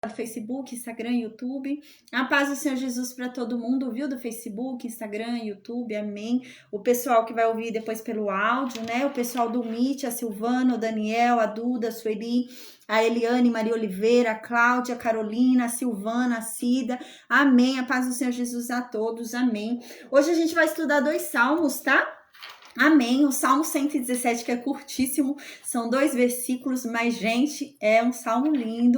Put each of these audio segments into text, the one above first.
do Facebook, Instagram, YouTube. A paz do Senhor Jesus para todo mundo, viu? Do Facebook, Instagram, YouTube, amém. O pessoal que vai ouvir depois pelo áudio, né? O pessoal do Meet, a Silvana, o Daniel, a Duda, a Sueli, a Eliane, Maria Oliveira, a Cláudia, a Carolina, a Silvana, a Cida, amém. A paz do Senhor Jesus a todos, amém. Hoje a gente vai estudar 2 salmos, tá? Amém, o Salmo 117, que é curtíssimo, são 2 versículos, mas, gente, é um salmo lindo,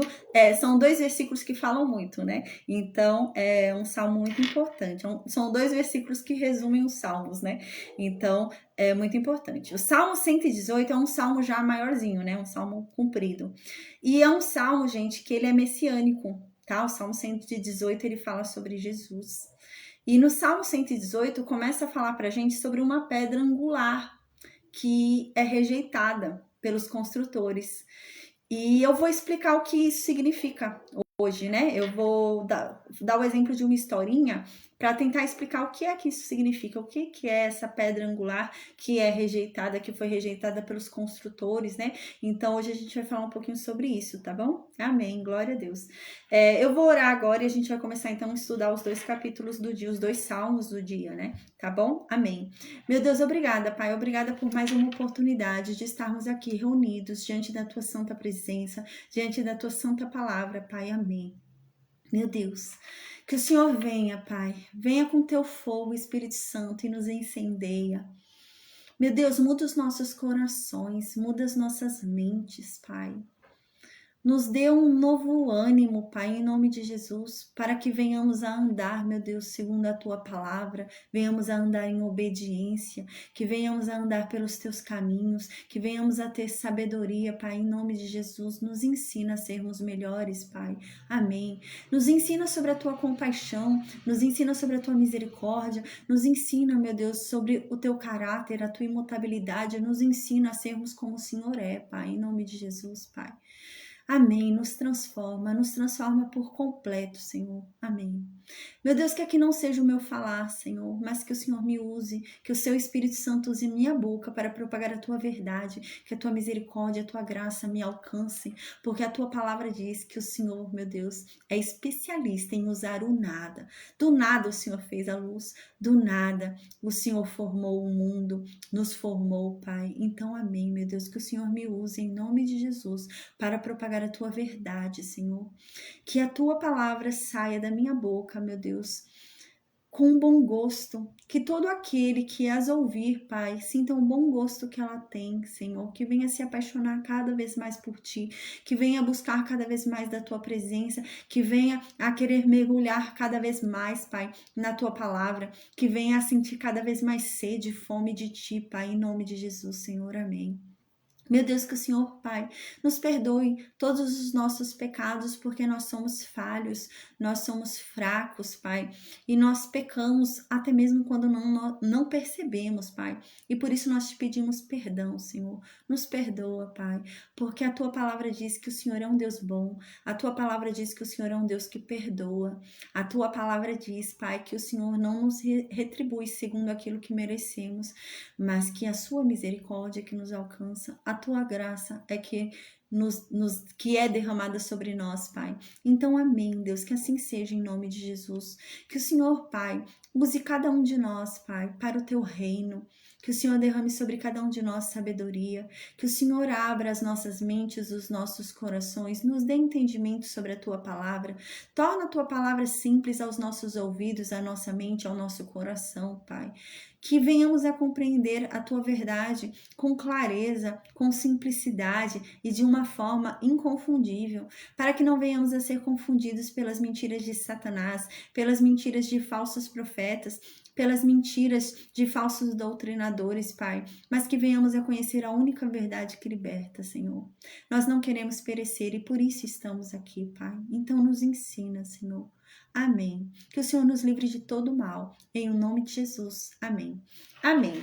são 2 versículos que falam muito, né? Então, é um salmo muito importante, são 2 versículos que resumem os salmos, né? Então, é muito importante. O Salmo 118 é um salmo já maiorzinho, né? Um salmo comprido. E é um salmo, gente, que ele é messiânico, tá? O Salmo 118, ele fala sobre Jesus. E no Salmo 118 começa a falar para a gente sobre uma pedra angular que é rejeitada pelos construtores. E eu vou explicar o que isso significa hoje, né? Eu vou dar o exemplo de uma historinha para tentar explicar o que é que isso significa, o que é essa pedra angular que é rejeitada, que foi rejeitada pelos construtores, né? Então hoje a gente vai falar um pouquinho sobre isso, tá bom? Amém, glória a Deus. Eu vou orar agora e a gente vai começar então a estudar os 2 capítulos do dia, os 2 salmos do dia, né? Tá bom? Amém. Meu Deus, obrigada, Pai, obrigada por mais uma oportunidade de estarmos aqui reunidos diante da Tua santa presença, diante da Tua santa palavra, Pai, amém. Meu Deus, que o Senhor venha, Pai, venha com Teu fogo, Espírito Santo, e nos incendeia. Meu Deus, muda os nossos corações, muda as nossas mentes, Pai. Nos dê um novo ânimo, Pai, em nome de Jesus, para que venhamos a andar, meu Deus, segundo a Tua palavra, venhamos a andar em obediência, que venhamos a andar pelos Teus caminhos, que venhamos a ter sabedoria, Pai, em nome de Jesus. Nos ensina a sermos melhores, Pai. Amém. Nos ensina sobre a Tua compaixão, nos ensina sobre a Tua misericórdia, nos ensina, meu Deus, sobre o Teu caráter, a Tua imutabilidade, nos ensina a sermos como o Senhor é, Pai, em nome de Jesus, Pai. Amém, nos transforma por completo, Senhor. Amém. Meu Deus, que aqui não seja o meu falar, Senhor, mas que o Senhor me use, que o Seu Espírito Santo use minha boca para propagar a Tua verdade, que a Tua misericórdia, a Tua graça me alcancem, porque a Tua palavra diz que o Senhor, meu Deus, é especialista em usar o nada. Do nada o Senhor fez a luz, do nada o Senhor formou o mundo, nos formou, Pai. Então, amém, meu Deus, que o Senhor me use em nome de Jesus para propagar a Tua verdade, Senhor. Que a Tua palavra saia da minha boca, meu Deus, com bom gosto. Que todo aquele que as ouvir, Pai, sinta um bom gosto que ela tem, Senhor. Que venha se apaixonar cada vez mais por Ti. Que venha buscar cada vez mais da Tua presença. Que venha a querer mergulhar cada vez mais, Pai, na Tua palavra. Que venha a sentir cada vez mais sede e fome de Ti, Pai, em nome de Jesus, Senhor. Amém. Meu Deus, que o Senhor, Pai, nos perdoe todos os nossos pecados, porque nós somos falhos, nós somos fracos, Pai, e nós pecamos até mesmo quando não percebemos, Pai, e por isso nós te pedimos perdão, Senhor. Nos perdoa, Pai, porque a Tua palavra diz que o Senhor é um Deus bom, a Tua palavra diz que o Senhor é um Deus que perdoa, a Tua palavra diz, Pai, que o Senhor não nos retribui segundo aquilo que merecemos, mas que a Sua misericórdia que nos alcança, a Tua graça é que que é derramada sobre nós, Pai. Então, amém, Deus, que assim seja em nome de Jesus. Que o Senhor, Pai, use cada um de nós, Pai, para o Teu reino. Que o Senhor derrame sobre cada um de nós sabedoria. Que o Senhor abra as nossas mentes, os nossos corações, nos dê entendimento sobre a Tua palavra. Torna a Tua palavra simples aos nossos ouvidos, à nossa mente, ao nosso coração, Pai. Que venhamos a compreender a Tua verdade com clareza, com simplicidade e de uma forma inconfundível, para que não venhamos a ser confundidos pelas mentiras de Satanás, pelas mentiras de falsos profetas, pelas mentiras de falsos doutrinadores, Pai, mas que venhamos a conhecer a única verdade que liberta, Senhor. Nós não queremos perecer e por isso estamos aqui, Pai. Então nos ensina, Senhor. Amém. Que o Senhor nos livre de todo mal. Em o nome de Jesus. Amém. Amém.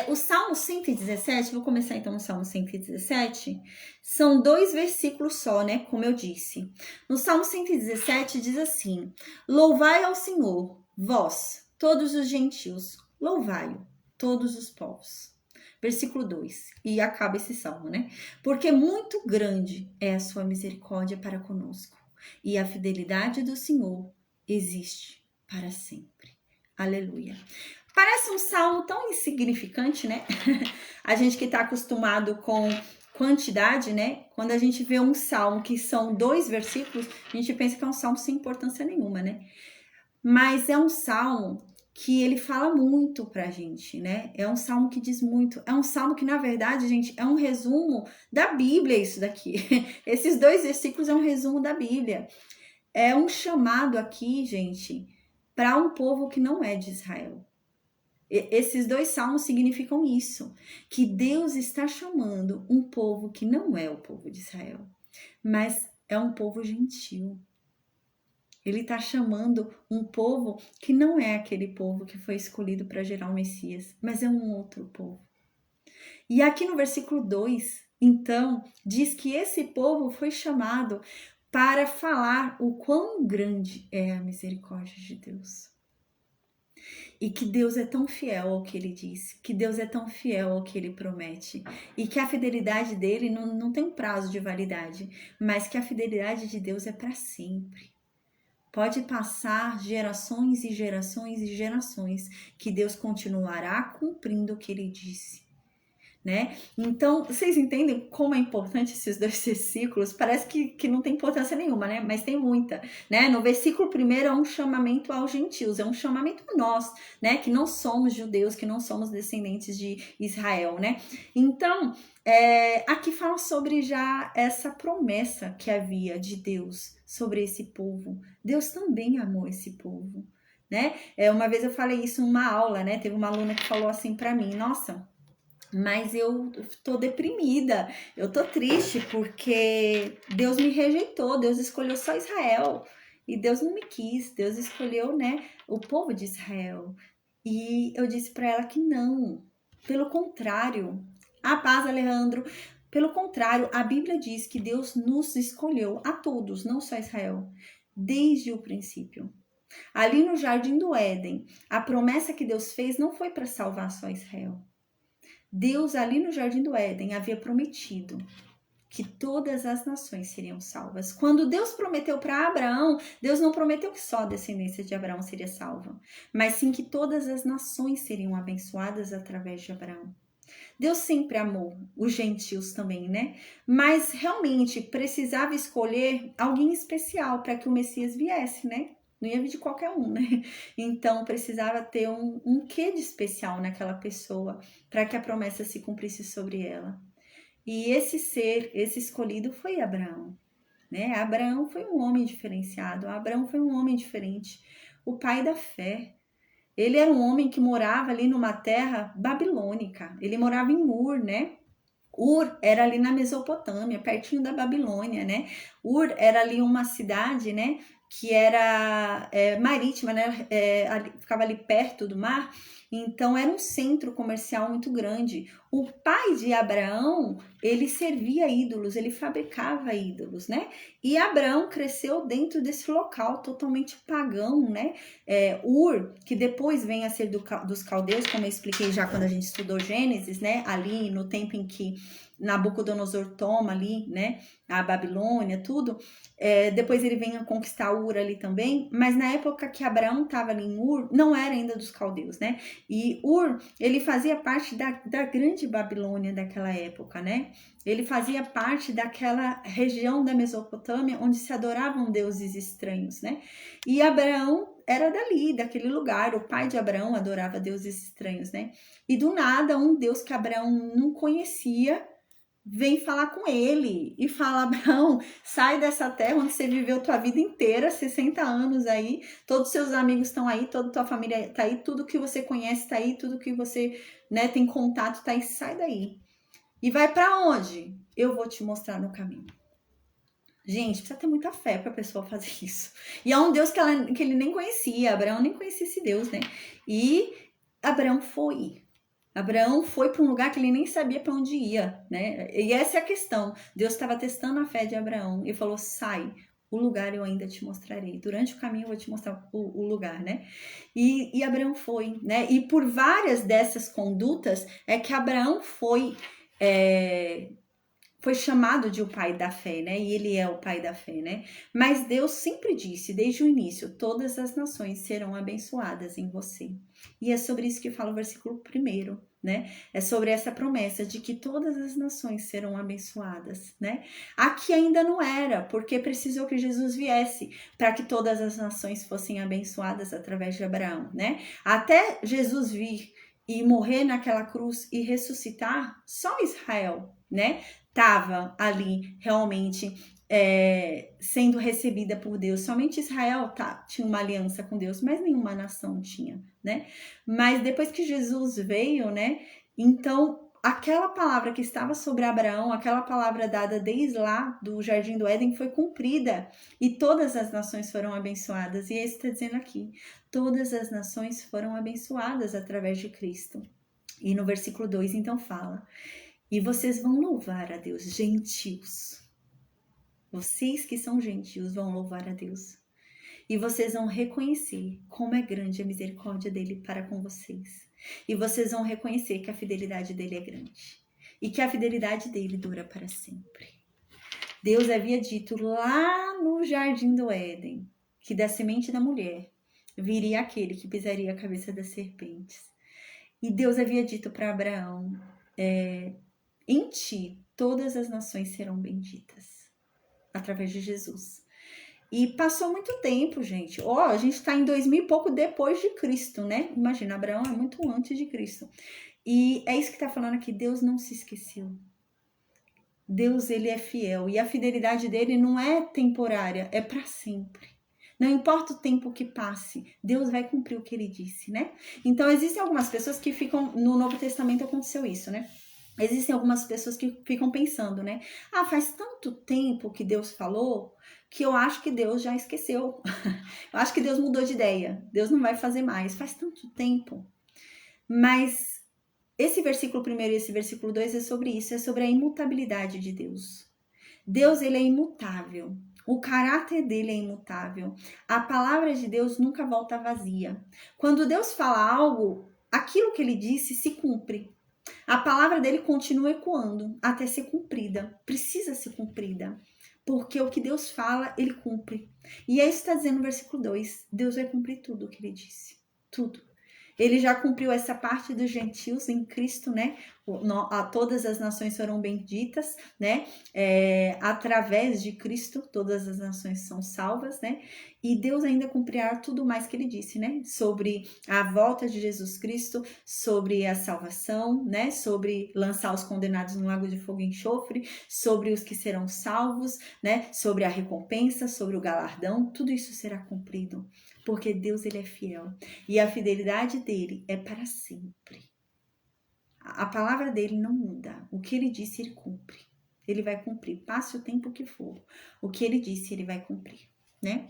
O Salmo 117, vou começar então no Salmo 117, são 2 versículos só, né? Como eu disse. No Salmo 117 diz assim: Louvai ao Senhor, vós, todos os gentios, louvai-o, todos os povos. Versículo 2, e acaba esse salmo, né? Porque muito grande é a sua misericórdia para conosco. e a fidelidade do Senhor existe para sempre. Aleluia. Parece um salmo tão insignificante, né? A gente que está acostumado com quantidade, né? Quando a gente vê um salmo que são 2 versículos, a gente pensa que é um salmo sem importância nenhuma, né? Mas é um salmo que ele fala muito pra gente, né? É um salmo que diz muito. É um salmo que, na verdade, gente, é um resumo da Bíblia, isso daqui. Esses 2 versículos é um resumo da Bíblia. É um chamado aqui, gente, para um povo que não é de Israel. Esses 2 salmos significam isso, que Deus está chamando um povo que não é o povo de Israel, mas é um povo gentil. Ele está chamando um povo que não é aquele povo que foi escolhido para gerar o Messias, mas é um outro povo. E aqui no versículo 2, então, diz que esse povo foi chamado para falar o quão grande é a misericórdia de Deus. E que Deus é tão fiel ao que ele diz, que Deus é tão fiel ao que ele promete, e que a fidelidade dele não tem prazo de validade, mas que a fidelidade de Deus é para sempre. Pode passar gerações e gerações e gerações, que Deus continuará cumprindo o que ele disse, né? Então, vocês entendem como é importante esses 2 versículos? Parece que não tem importância nenhuma, né? Mas tem muita, né? No versículo 1 é um chamamento aos gentios, é um chamamento a nós, né? Que não somos judeus, que não somos descendentes de Israel, né? Então, aqui fala sobre já essa promessa que havia de Deus sobre esse povo. Deus também amou esse povo, né? Uma vez eu falei isso em uma aula, né? Teve uma aluna que falou assim para mim, nossa, mas eu tô deprimida, eu tô triste porque Deus me rejeitou, Deus escolheu só Israel e Deus não me quis, Deus escolheu, né, o povo de Israel. E eu disse para ela que não, pelo contrário, a paz, Alejandro, pelo contrário, a Bíblia diz que Deus nos escolheu a todos, não só Israel, desde o princípio. Ali no Jardim do Éden, a promessa que Deus fez não foi para salvar só Israel. Deus, ali no Jardim do Éden, havia prometido que todas as nações seriam salvas. Quando Deus prometeu para Abraão, Deus não prometeu que só a descendência de Abraão seria salva, mas sim que todas as nações seriam abençoadas através de Abraão. Deus sempre amou os gentios também, né? Mas realmente precisava escolher alguém especial para que o Messias viesse, né? Não ia vir de qualquer um, né? Então precisava ter um quê de especial naquela pessoa para que a promessa se cumprisse sobre ela. E esse ser, esse escolhido foi Abraão, né? Abraão foi um homem diferenciado, Abraão foi um homem diferente, o pai da fé. Ele era um homem que morava ali numa terra babilônica, ele morava em Ur, né? Ur era ali na Mesopotâmia, pertinho da Babilônia, né? Ur era ali uma cidade, né? Que era marítima, né? Ficava ali perto do mar, então era um centro comercial muito grande. O pai de Abraão, ele servia ídolos, ele fabricava ídolos, né? E Abraão cresceu dentro desse local totalmente pagão, né? Ur, que depois vem a ser dos caldeus, como eu expliquei já quando a gente estudou Gênesis, né? Ali no tempo em que Nabucodonosor toma ali, né, a Babilônia, tudo, depois ele vem a conquistar Ur ali também, mas na época que Abraão estava ali em Ur, não era ainda dos caldeus, né, e Ur, ele fazia parte da grande Babilônia daquela época, né, ele fazia parte daquela região da Mesopotâmia onde se adoravam deuses estranhos, né, e Abraão era dali, daquele lugar, o pai de Abraão adorava deuses estranhos, né, e do nada um Deus que Abraão não conhecia vem falar com ele e fala, Abraão, sai dessa terra onde você viveu tua vida inteira, 60 anos aí, todos seus amigos estão aí, toda tua família tá aí, tudo que você conhece tá aí, tudo que você, né, tem contato tá aí, sai daí. E vai para onde? Eu vou te mostrar no caminho. Gente, precisa ter muita fé para a pessoa fazer isso. E é um Deus que ele nem conhecia, Abraão nem conhecia esse Deus, né? E Abraão foi. Abraão foi para um lugar que ele nem sabia para onde ia, né? E essa é a questão. Deus estava testando a fé de Abraão e falou: sai, o lugar eu ainda te mostrarei. Durante o caminho eu vou te mostrar o lugar, né? E Abraão foi, né? E por várias dessas condutas é que Abraão foi foi chamado de o pai da fé, né? E ele é o pai da fé, né? Mas Deus sempre disse, desde o início, todas as nações serão abençoadas em você. E é sobre isso que fala o versículo 1, né? É sobre essa promessa de que todas as nações serão abençoadas, né? Aqui ainda não era, porque precisou que Jesus viesse para que todas as nações fossem abençoadas através de Abraão, né? Até Jesus vir e morrer naquela cruz e ressuscitar, só Israel, né? Estava ali realmente sendo recebida por Deus. Somente Israel tinha uma aliança com Deus, mas nenhuma nação tinha, né? Mas depois que Jesus veio, né? Então, aquela palavra que estava sobre Abraão, aquela palavra dada desde lá do Jardim do Éden foi cumprida e todas as nações foram abençoadas. E é isso que está dizendo aqui. Todas as nações foram abençoadas através de Cristo. E no versículo 2, então, fala: e vocês vão louvar a Deus, gentios. Vocês que são gentios vão louvar a Deus. E vocês vão reconhecer como é grande a misericórdia dele para com vocês. E vocês vão reconhecer que a fidelidade dele é grande. E que a fidelidade dele dura para sempre. Deus havia dito lá no Jardim do Éden que da semente da mulher viria aquele que pisaria a cabeça das serpentes. E Deus havia dito para Abraão, em ti todas as nações serão benditas, através de Jesus. E passou muito tempo, gente. A gente está em 2000 e pouco depois de Cristo, né? Imagina, Abraão é muito antes de Cristo. E é isso que está falando aqui, Deus não se esqueceu. Deus, ele é fiel. E a fidelidade dele não é temporária, é para sempre. Não importa o tempo que passe, Deus vai cumprir o que ele disse, né? Então, existem algumas pessoas que ficam... No Novo Testamento aconteceu isso, né? Existem algumas pessoas que ficam pensando, né? Faz tanto tempo que Deus falou que eu acho que Deus já esqueceu. Eu acho que Deus mudou de ideia. Deus não vai fazer mais. Faz tanto tempo. Mas esse versículo 1 e esse versículo 2 é sobre isso. É sobre a imutabilidade de Deus. Deus, ele é imutável. O caráter dele é imutável. A palavra de Deus nunca volta vazia. Quando Deus fala algo, aquilo que ele disse se cumpre. A palavra dele continua ecoando até ser cumprida. Precisa ser cumprida. Porque o que Deus fala, ele cumpre. E é isso que está dizendo no versículo 2. Deus vai cumprir tudo o que ele disse. Tudo. Ele já cumpriu essa parte dos gentios em Cristo, né? Todas as nações foram benditas, né? Através de Cristo, todas as nações são salvas, né? E Deus ainda cumprirá tudo mais que ele disse, né? Sobre a volta de Jesus Cristo, sobre a salvação, né? Sobre lançar os condenados no lago de fogo e enxofre, sobre os que serão salvos, né? Sobre a recompensa, sobre o galardão, tudo isso será cumprido. Porque Deus, ele é fiel. E a fidelidade dele é para sempre. A palavra dele não muda. O que ele disse, ele cumpre. Ele vai cumprir. Passe o tempo que for. O que ele disse, ele vai cumprir, né?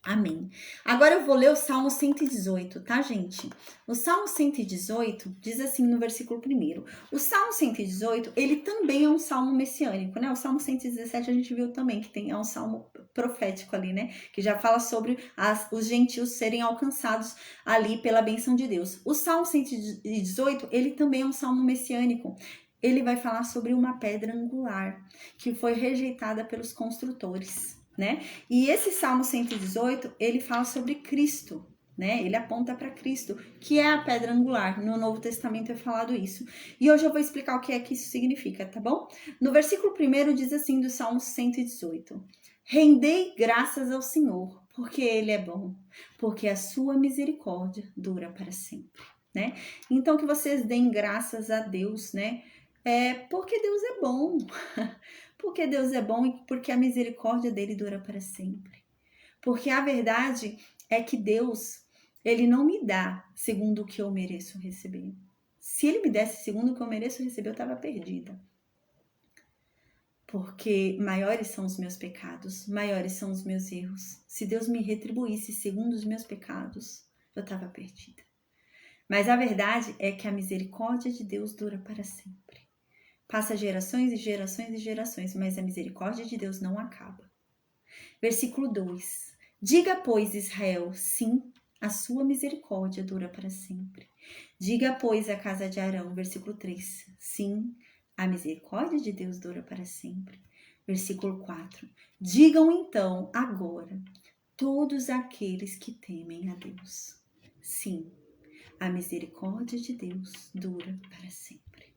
Amém. Agora eu vou ler o Salmo 118, tá, gente? O Salmo 118 diz assim no versículo 1. O Salmo 118, ele também é um salmo messiânico, né? O Salmo 117 a gente viu também que é um salmo profético ali, né? Que já fala sobre os gentios serem alcançados ali pela bênção de Deus. O Salmo 118, ele também é um salmo messiânico. Ele vai falar sobre uma pedra angular que foi rejeitada pelos construtores, né? E esse Salmo 118, ele fala sobre Cristo, né? Ele aponta para Cristo, que é a pedra angular. No Novo Testamento é falado isso. E hoje eu vou explicar o que é que isso significa, tá bom? No versículo 1 diz assim do Salmo 118: rendei graças ao Senhor, porque Ele é bom, porque a sua misericórdia dura para sempre, né? Então que vocês deem graças a Deus, né? Porque Deus é bom. Porque Deus é bom e porque a misericórdia dele dura para sempre. Porque a verdade é que Deus, ele não me dá segundo o que eu mereço receber. Se ele me desse segundo o que eu mereço receber, eu estava perdida. Porque maiores são os meus pecados, maiores são os meus erros. Se Deus me retribuísse segundo os meus pecados, eu estava perdida. Mas a verdade é que a misericórdia de Deus dura para sempre. Passa gerações e gerações e gerações, mas a misericórdia de Deus não acaba. Versículo 2. Diga, pois, Israel, sim, a sua misericórdia dura para sempre. Diga, pois, a casa de Arão, versículo 3. Sim, A misericórdia de Deus dura para sempre. Versículo 4. Digam então agora todos aqueles que temem a Deus. Sim, a misericórdia de Deus dura para sempre.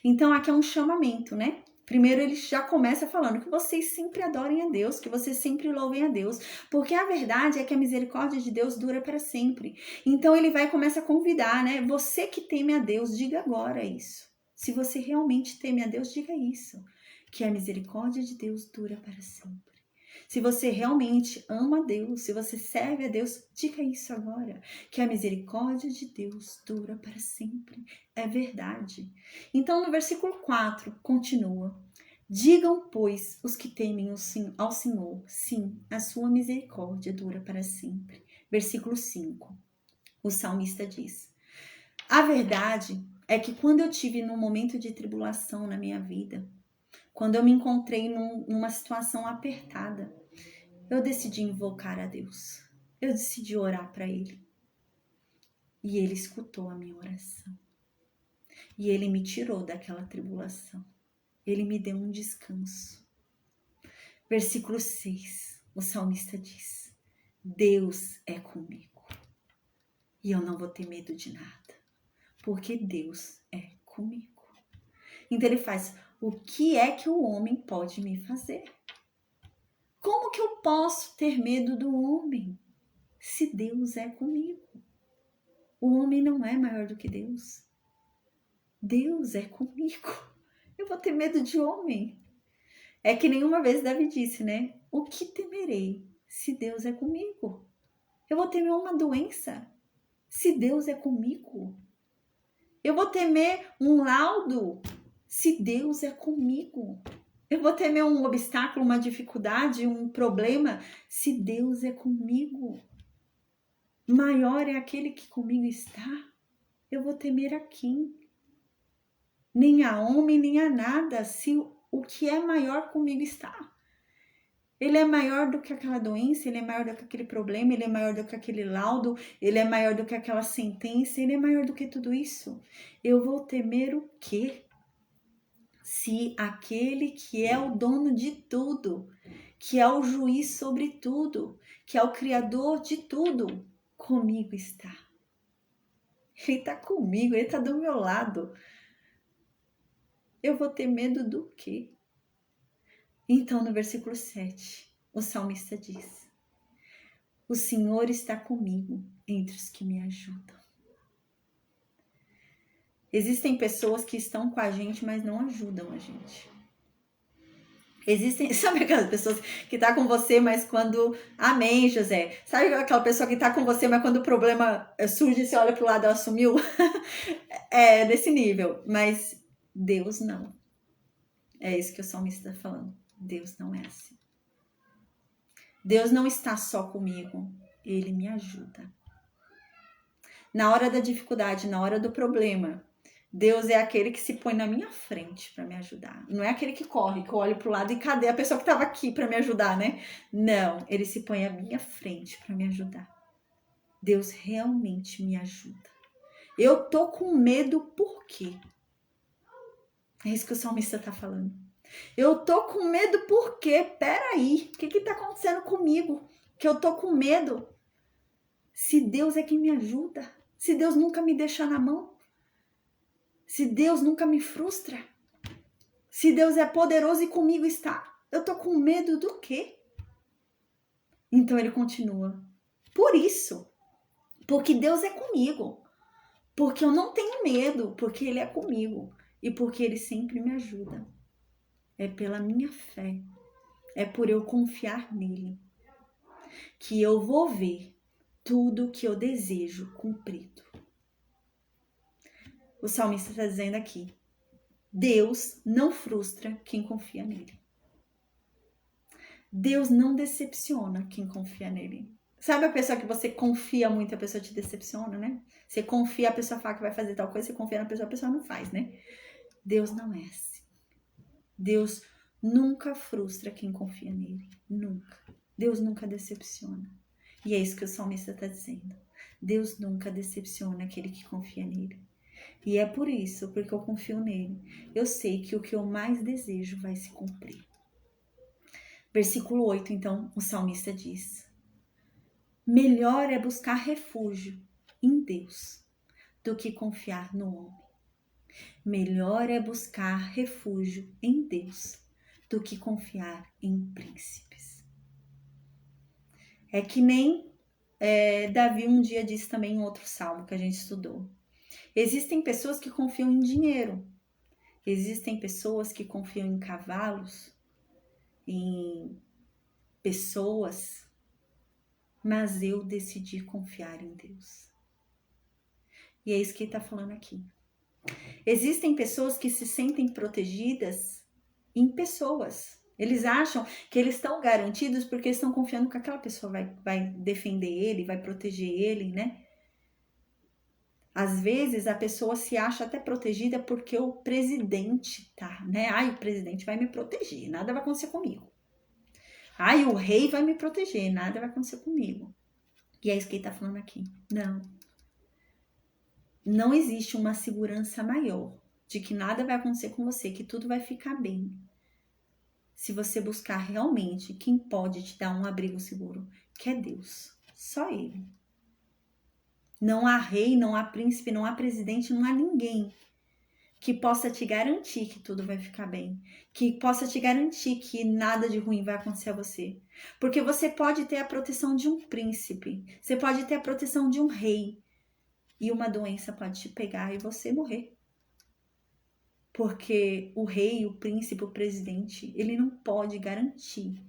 Então aqui é um chamamento, né? Primeiro ele já começa falando que vocês sempre adorem a Deus, que vocês sempre louvem a Deus, porque a verdade é que a misericórdia de Deus dura para sempre. Então ele vai e começa a convidar, né? Você que teme a Deus, diga agora isso. Se você realmente teme a Deus, diga isso, que a misericórdia de Deus dura para sempre. Se você realmente ama a Deus, se você serve a Deus, diga isso agora, que a misericórdia de Deus dura para sempre. É verdade. Então, no versículo 4, continua. Digam, pois, os que temem ao Senhor, sim, a sua misericórdia dura para sempre. Versículo 5, o salmista diz: a verdade é que quando eu tive num momento de tribulação na minha vida, quando eu me encontrei numa situação apertada, eu decidi invocar a Deus. Eu decidi orar para Ele. E Ele escutou a minha oração. E Ele me tirou daquela tribulação. Ele me deu um descanso. Versículo 6, o salmista diz: Deus é comigo. E eu não vou ter medo de nada, porque Deus é comigo. Então ele faz: o que é que o homem pode me fazer? Como que eu posso ter medo do homem se Deus é comigo? O homem não é maior do que Deus. Deus é comigo. Eu vou ter medo de homem? É que nenhuma vez Davi disse, né? O que temerei se Deus é comigo? Eu vou temer uma doença se Deus é comigo? Eu vou temer um laudo se Deus é comigo? Eu vou temer um obstáculo, uma dificuldade, um problema se Deus é comigo? Maior é aquele que comigo está. Eu vou temer a quem? Nem a homem, nem a nada, se o que é maior comigo está. Ele é maior do que aquela doença, ele é maior do que aquele problema, ele é maior do que aquele laudo, ele é maior do que aquela sentença, ele é maior do que tudo isso. Eu vou temer o quê? Se aquele que é o dono de tudo, que é o juiz sobre tudo, que é o criador de tudo, comigo está. Ele está comigo, ele está do meu lado. Eu vou ter medo do quê? Então, no versículo 7, o salmista diz: o Senhor está comigo entre os que me ajudam. Existem pessoas que estão com a gente, mas não ajudam a gente. Existem, sabe aquelas pessoas que tá com você, mas quando... Amém, José. Sabe aquela pessoa que tá com você, mas quando o problema surge, você olha pro lado, ela sumiu? É desse nível. Mas Deus não. É isso que o salmista está falando. Deus não é assim. Deus não está só comigo. Ele me ajuda. Na hora da dificuldade, na hora do problema, Deus é aquele que se põe na minha frente para me ajudar. Não é aquele que corre, que eu olho pro lado e cadê a pessoa que estava aqui para me ajudar, né? Não, ele se põe à minha frente para me ajudar. Deus realmente me ajuda. Eu tô com medo por quê? É isso que o salmista tá falando. Eu tô com medo por quê? Peraí, o que tá acontecendo comigo? Que eu tô com medo? Se Deus é quem me ajuda, se Deus nunca me deixa na mão, se Deus nunca me frustra, se Deus é poderoso e comigo está, eu tô com medo do quê? Então ele continua. Por isso, porque Deus é comigo, porque eu não tenho medo, porque ele é comigo e porque ele sempre me ajuda. É pela minha fé, é por eu confiar nele, que eu vou ver tudo que eu desejo cumprido. O salmista está dizendo aqui: Deus não frustra quem confia nele. Deus não decepciona quem confia nele. Sabe a pessoa que você confia muito, a pessoa te decepciona, né? Você confia, a pessoa fala que vai fazer tal coisa, você confia na pessoa, a pessoa não faz, né? Deus não é assim. Deus nunca frustra quem confia nele. Nunca. Deus nunca decepciona. E é isso que o salmista está dizendo. Deus nunca decepciona aquele que confia nele. E é por isso, porque eu confio nele. Eu sei que o que eu mais desejo vai se cumprir. Versículo 8, então, o salmista diz: melhor é buscar refúgio em Deus do que confiar no homem. Melhor é buscar refúgio em Deus do que confiar em príncipes. É que nem Davi um dia disse também em outro salmo que a gente estudou. Existem pessoas que confiam em dinheiro. Existem pessoas que confiam em cavalos, em pessoas, mas eu decidi confiar em Deus. E é isso que ele está falando aqui. Existem pessoas que se sentem protegidas em pessoas. Eles acham que eles estão garantidos porque estão confiando que aquela pessoa vai defender ele, vai proteger ele, né? Às vezes a pessoa se acha até protegida porque o presidente tá, né? Ai, o presidente vai me proteger, nada vai acontecer comigo. Ai, o rei vai me proteger, nada vai acontecer comigo. E é isso que ele tá falando aqui. Não existe uma segurança maior de que nada vai acontecer com você, que tudo vai ficar bem. Se você buscar realmente quem pode te dar um abrigo seguro, que é Deus. Só Ele. Não há rei, não há príncipe, não há presidente, não há ninguém que possa te garantir que tudo vai ficar bem, que possa te garantir que nada de ruim vai acontecer a você. Porque você pode ter a proteção de um príncipe, você pode ter a proteção de um rei, e uma doença pode te pegar e você morrer. Porque o rei, o príncipe, o presidente, ele não pode garantir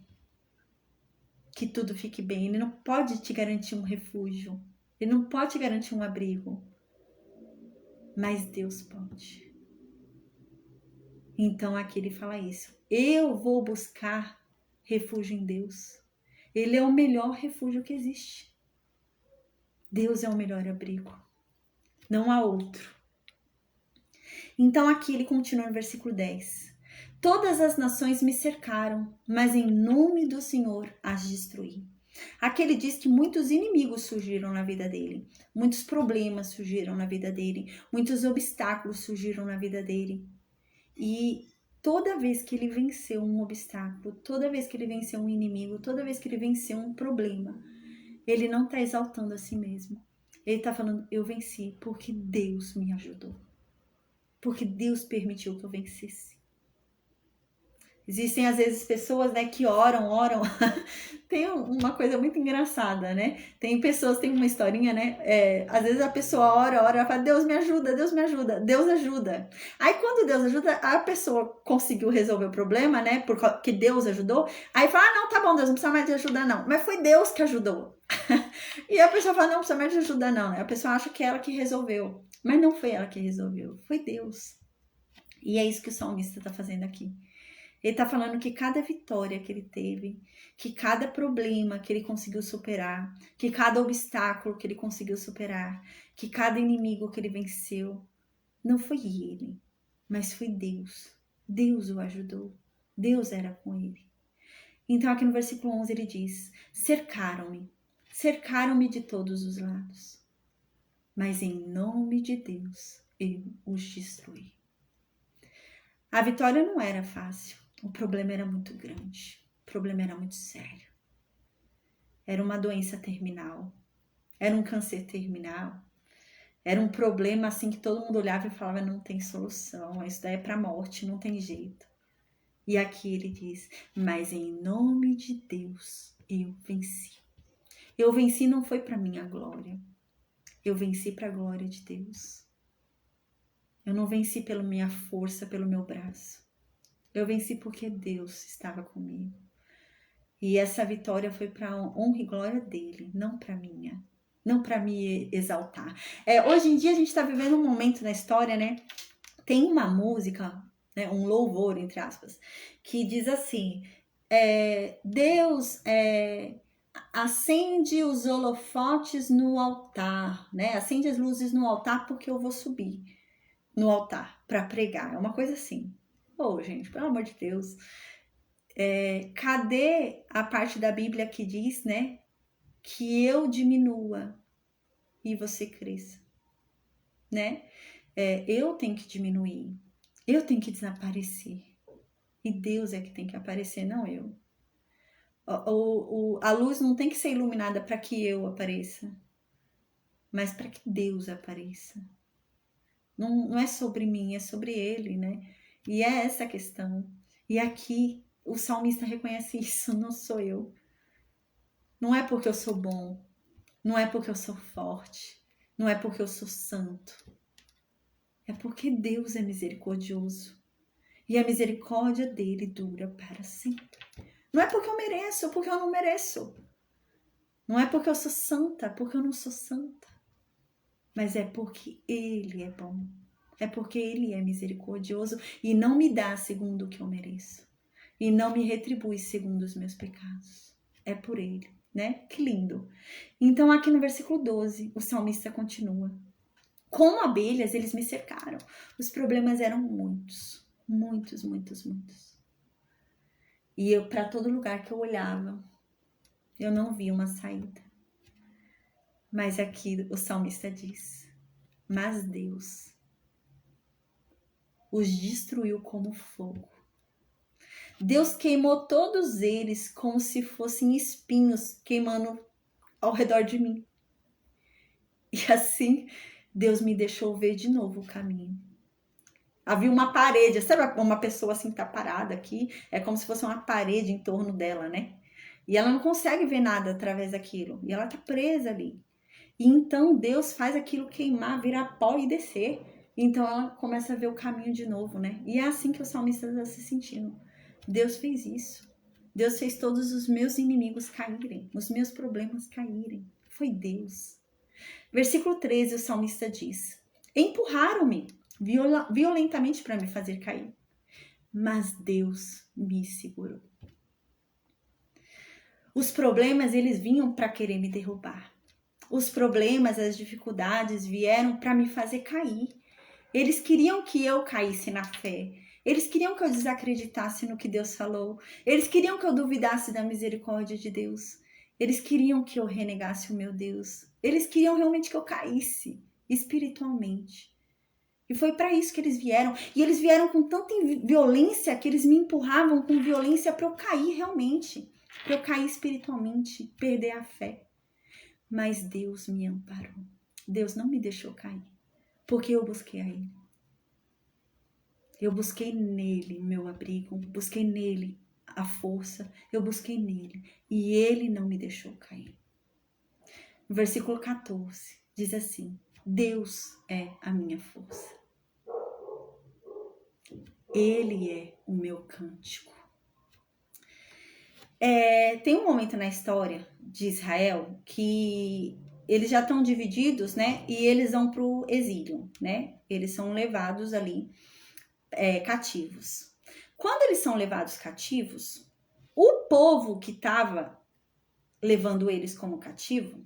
que tudo fique bem, ele não pode te garantir um refúgio, ele não pode te garantir um abrigo, mas Deus pode. Então aqui ele fala isso: eu vou buscar refúgio em Deus. Ele é o melhor refúgio que existe. Deus é o melhor abrigo. Não há outro. Então aqui ele continua no versículo 10. Todas as nações me cercaram, mas em nome do Senhor as destruí. Aqui ele diz que muitos inimigos surgiram na vida dele. Muitos problemas surgiram na vida dele. Muitos obstáculos surgiram na vida dele. E toda vez que ele venceu um obstáculo, toda vez que ele venceu um inimigo, toda vez que ele venceu um problema, ele não está exaltando a si mesmo. Ele está falando: eu venci porque Deus me ajudou. Porque Deus permitiu que eu vencesse. Existem às vezes pessoas, né, que oram. Tem uma coisa muito engraçada, né? Tem pessoas, tem uma historinha, né? Às vezes a pessoa ora, ela fala: Deus me ajuda, Deus me ajuda, Deus ajuda. Aí quando Deus ajuda, a pessoa conseguiu resolver o problema, né? Porque Deus ajudou. Aí fala: ah, não, tá bom, Deus não precisa mais de ajuda não. Mas foi Deus que ajudou. E a pessoa fala: não precisa mais de ajuda não, né? A pessoa acha que é ela que resolveu. Mas não foi ela que resolveu, foi Deus. E é isso que o salmista está fazendo aqui. Ele está falando que cada vitória que ele teve, que cada problema que ele conseguiu superar, que cada obstáculo que ele conseguiu superar, que cada inimigo que ele venceu, não foi ele, mas foi Deus. Deus o ajudou. Deus era com ele. Então aqui no versículo 11 ele diz: cercaram-me de todos os lados, mas em nome de Deus eu os destruí. A vitória não era fácil. O problema era muito grande, o problema era muito sério. Era uma doença terminal, era um câncer terminal, era um problema assim que todo mundo olhava e falava: não tem solução, isso daí é para a morte, não tem jeito. E aqui ele diz: mas em nome de Deus eu venci. Eu venci não foi para minha glória, eu venci para a glória de Deus. Eu não venci pela minha força, pelo meu braço. Eu venci porque Deus estava comigo. E essa vitória foi para a honra e glória dele, não para minha. Não para me exaltar. Hoje em dia a gente está vivendo um momento na história, né? Tem uma música, né, um louvor, entre aspas, que diz assim: Deus acende os holofotes no altar, né? Acende as luzes no altar porque eu vou subir no altar para pregar. É uma coisa assim. Gente, pelo amor de Deus. Cadê a parte da Bíblia que diz, né, que eu diminua e você cresça, né? Eu tenho que diminuir, eu tenho que desaparecer. E Deus é que tem que aparecer, não eu. A luz não tem que ser iluminada para que eu apareça, mas para que Deus apareça. Não é sobre mim, é sobre Ele, né? E é essa a questão. E aqui o salmista reconhece isso, não sou eu. Não é porque eu sou bom, não é porque eu sou forte, não é porque eu sou santo. É porque Deus é misericordioso. E a misericórdia dele dura para sempre. Não é porque eu mereço, porque eu não mereço. Não é porque eu sou santa, porque eu não sou santa. Mas é porque ele é bom. É porque ele é misericordioso e não me dá segundo o que eu mereço. E não me retribui segundo os meus pecados. É por ele, né? Que lindo. Então aqui no versículo 12, o salmista continua. Como abelhas, eles me cercaram. Os problemas eram muitos. Muitos, muitos, muitos. E eu, para todo lugar que eu olhava, eu não vi uma saída. Mas aqui o salmista diz: mas Deus os destruiu como fogo. Deus queimou todos eles como se fossem espinhos queimando ao redor de mim. E assim, Deus me deixou ver de novo o caminho. Havia uma parede, sabe uma pessoa assim que tá parada aqui? É como se fosse uma parede em torno dela, né? E ela não consegue ver nada através daquilo. E ela tá presa ali. E então Deus faz aquilo queimar, virar pó e descer. Então ela começa a ver o caminho de novo, né? E é assim que o salmista está se sentindo. Deus fez isso. Deus fez todos os meus inimigos caírem, os meus problemas caírem. Foi Deus. Versículo 13, o salmista diz: empurraram-me violentamente para me fazer cair, mas Deus me segurou. Os problemas, eles vinham para querer me derrubar. Os problemas, as dificuldades vieram para me fazer cair. Eles queriam que eu caísse na fé. Eles queriam que eu desacreditasse no que Deus falou. Eles queriam que eu duvidasse da misericórdia de Deus. Eles queriam que eu renegasse o meu Deus. Eles queriam realmente que eu caísse espiritualmente. E foi para isso que eles vieram. E eles vieram com tanta violência que eles me empurravam com violência para eu cair realmente. Para eu cair espiritualmente, perder a fé. Mas Deus me amparou. Deus não me deixou cair, porque eu busquei a Ele. Eu busquei nele meu abrigo, busquei nele a força, eu busquei nele e Ele não me deixou cair. No versículo 14 diz assim: Deus é a minha força. Ele é o meu cântico. Tem um momento na história de Israel que eles já estão divididos, né? E eles vão para o exílio, né? Eles são levados ali cativos. Quando eles são levados cativos, o povo que estava levando eles como cativo,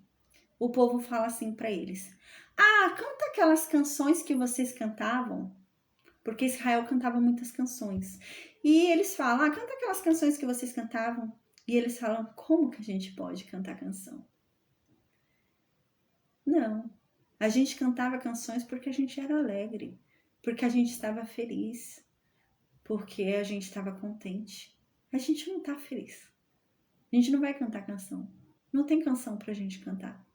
o povo fala assim para eles: ah, canta aquelas canções que vocês cantavam, porque Israel cantava muitas canções. E eles falam: ah, canta aquelas canções que vocês cantavam. E eles falam: como que a gente pode cantar canção? Não, a gente cantava canções porque a gente era alegre, porque a gente estava feliz, porque a gente estava contente. A gente não tá feliz. A gente não vai cantar canção. Não tem canção pra gente cantar.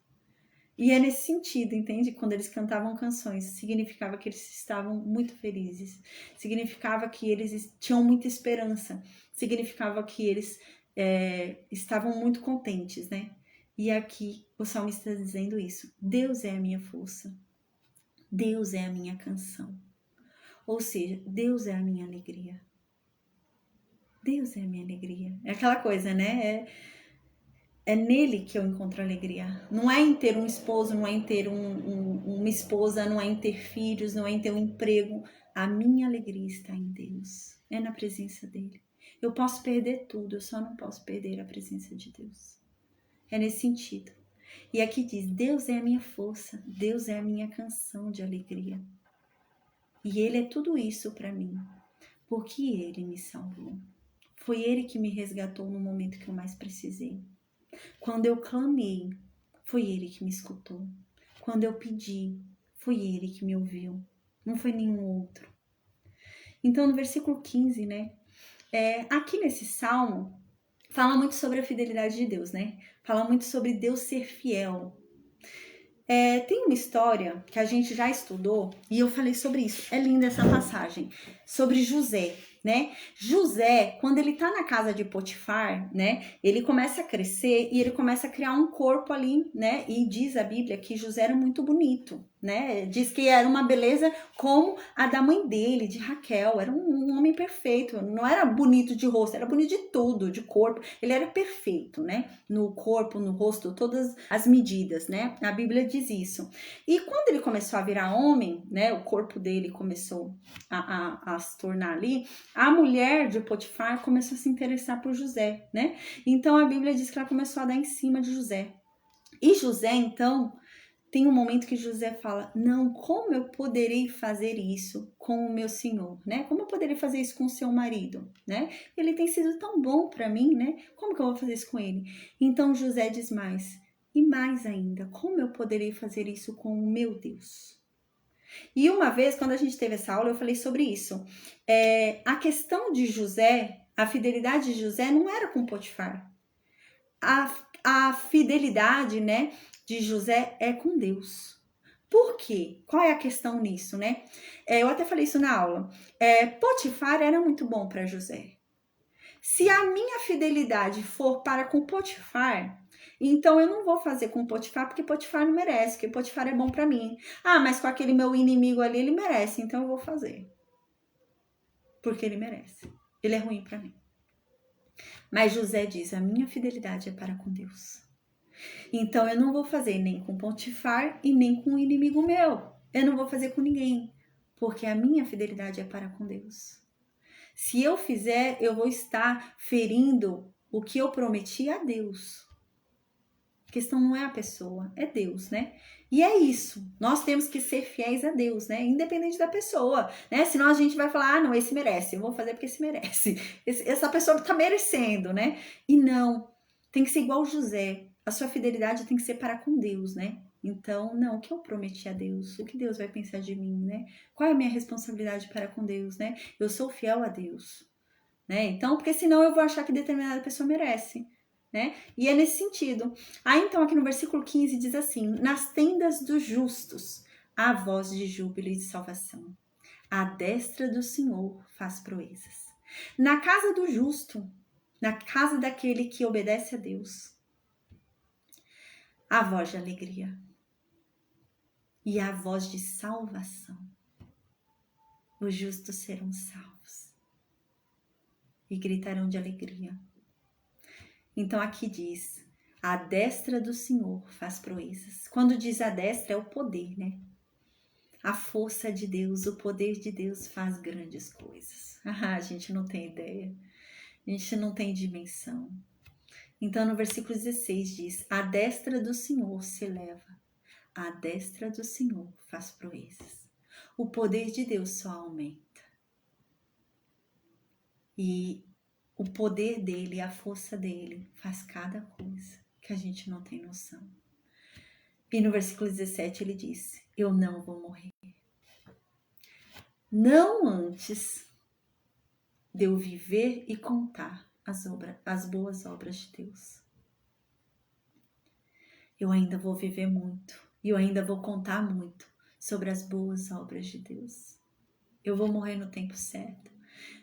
E é nesse sentido, entende? Quando eles cantavam canções, significava que eles estavam muito felizes. Significava que eles tinham muita esperança. Significava que eles estavam muito contentes, né? E aqui o salmista está dizendo isso. Deus é a minha força. Deus é a minha canção. Ou seja, Deus é a minha alegria. Deus é a minha alegria. É aquela coisa, né? É nele que eu encontro alegria. Não é em ter um esposo, não é em ter uma esposa, não é em ter filhos, não é em ter um emprego. A minha alegria está em Deus. É na presença dele. Eu posso perder tudo, eu só não posso perder a presença de Deus. É nesse sentido. E aqui diz: Deus é a minha força, Deus é a minha canção de alegria. E Ele é tudo isso para mim, porque Ele me salvou. Foi Ele que me resgatou no momento que eu mais precisei. Quando eu clamei, foi Ele que me escutou. Quando eu pedi, foi Ele que me ouviu. não foi nenhum outro. Então, no versículo 15, né? Aqui nesse salmo, fala muito sobre a fidelidade de Deus, né? Fala muito sobre Deus ser fiel. Tem uma história que a gente já estudou e eu falei sobre isso. É linda essa passagem. Sobre José, né? José, quando ele tá na casa de Potifar, né? Ele começa a crescer e ele começa a criar um corpo ali, né? E diz a Bíblia que José era muito bonito, né? Diz que era uma beleza como a da mãe dele, de Raquel. Era um homem perfeito. Não era bonito de rosto, era bonito de tudo, de corpo. Ele era perfeito, né? No corpo, no rosto, todas as medidas, né? A Bíblia diz isso. E quando ele começou a virar homem, né? O corpo dele começou a se tornar ali, a mulher de Potifar começou a se interessar por José, né? Então a Bíblia diz que ela começou a dar em cima de José. E José, então, tem um momento que José fala: não, como eu poderei fazer isso com o meu senhor, né? Como eu poderei fazer isso com o seu marido, né? Ele tem sido tão bom para mim, né? Como que eu vou fazer isso com ele? Então José diz mais: e mais ainda, como eu poderei fazer isso com o meu Deus? E uma vez, quando a gente teve essa aula, eu falei sobre isso. A questão de José, a fidelidade de José não era com Potifar. A fidelidade, né, de José é com Deus. Por quê? Qual é a questão nisso, né? Eu até falei isso na aula. Potifar era muito bom para José. Se a minha fidelidade for para com Potifar, então eu não vou fazer com Potifar porque Potifar não merece, porque Potifar é bom para mim. Ah, mas com aquele meu inimigo ali ele merece, então eu vou fazer. Porque ele merece. Ele é ruim para mim. Mas José diz: a minha fidelidade é para com Deus. Então eu não vou fazer nem com Potifar e nem com o inimigo meu. Eu não vou fazer com ninguém, porque a minha fidelidade é para com Deus. Se eu fizer, eu vou estar ferindo o que eu prometi a Deus. A questão não é a pessoa, é Deus, né? E é isso. Nós temos que ser fiéis a Deus, né? Independente da pessoa, né? Senão a gente vai falar: ah, não, esse merece. Eu vou fazer porque esse merece. Essa pessoa tá merecendo, né? E não. Tem que ser igual José. A sua fidelidade tem que ser para com Deus, né? Então, não, o que eu prometi a Deus? O que Deus vai pensar de mim, né? Qual é a minha responsabilidade para com Deus, né? Eu sou fiel a Deus, né? Então, porque senão eu vou achar que determinada pessoa merece, né? E é nesse sentido. Aí, então, aqui no versículo 15 diz assim: nas tendas dos justos há voz de júbilo e de salvação. A destra do Senhor faz proezas. Na casa do justo, na casa daquele que obedece a Deus, há voz de alegria e há voz de salvação. Os justos serão salvos e gritarão de alegria. Então aqui diz: a destra do Senhor faz proezas. Quando diz a destra, é o poder, né? A força de Deus, o poder de Deus faz grandes coisas. A gente não tem ideia, a gente não tem dimensão. Então no versículo 16 diz: a destra do Senhor se eleva, a destra do Senhor faz proezas. O poder de Deus só aumenta. E o poder dele, a força dele faz cada coisa que a gente não tem noção. E no versículo 17 ele diz: eu não vou morrer. Não antes de eu viver e contar as boas obras de Deus. Eu ainda vou viver muito e eu ainda vou contar muito sobre as boas obras de Deus. Eu vou morrer no tempo certo,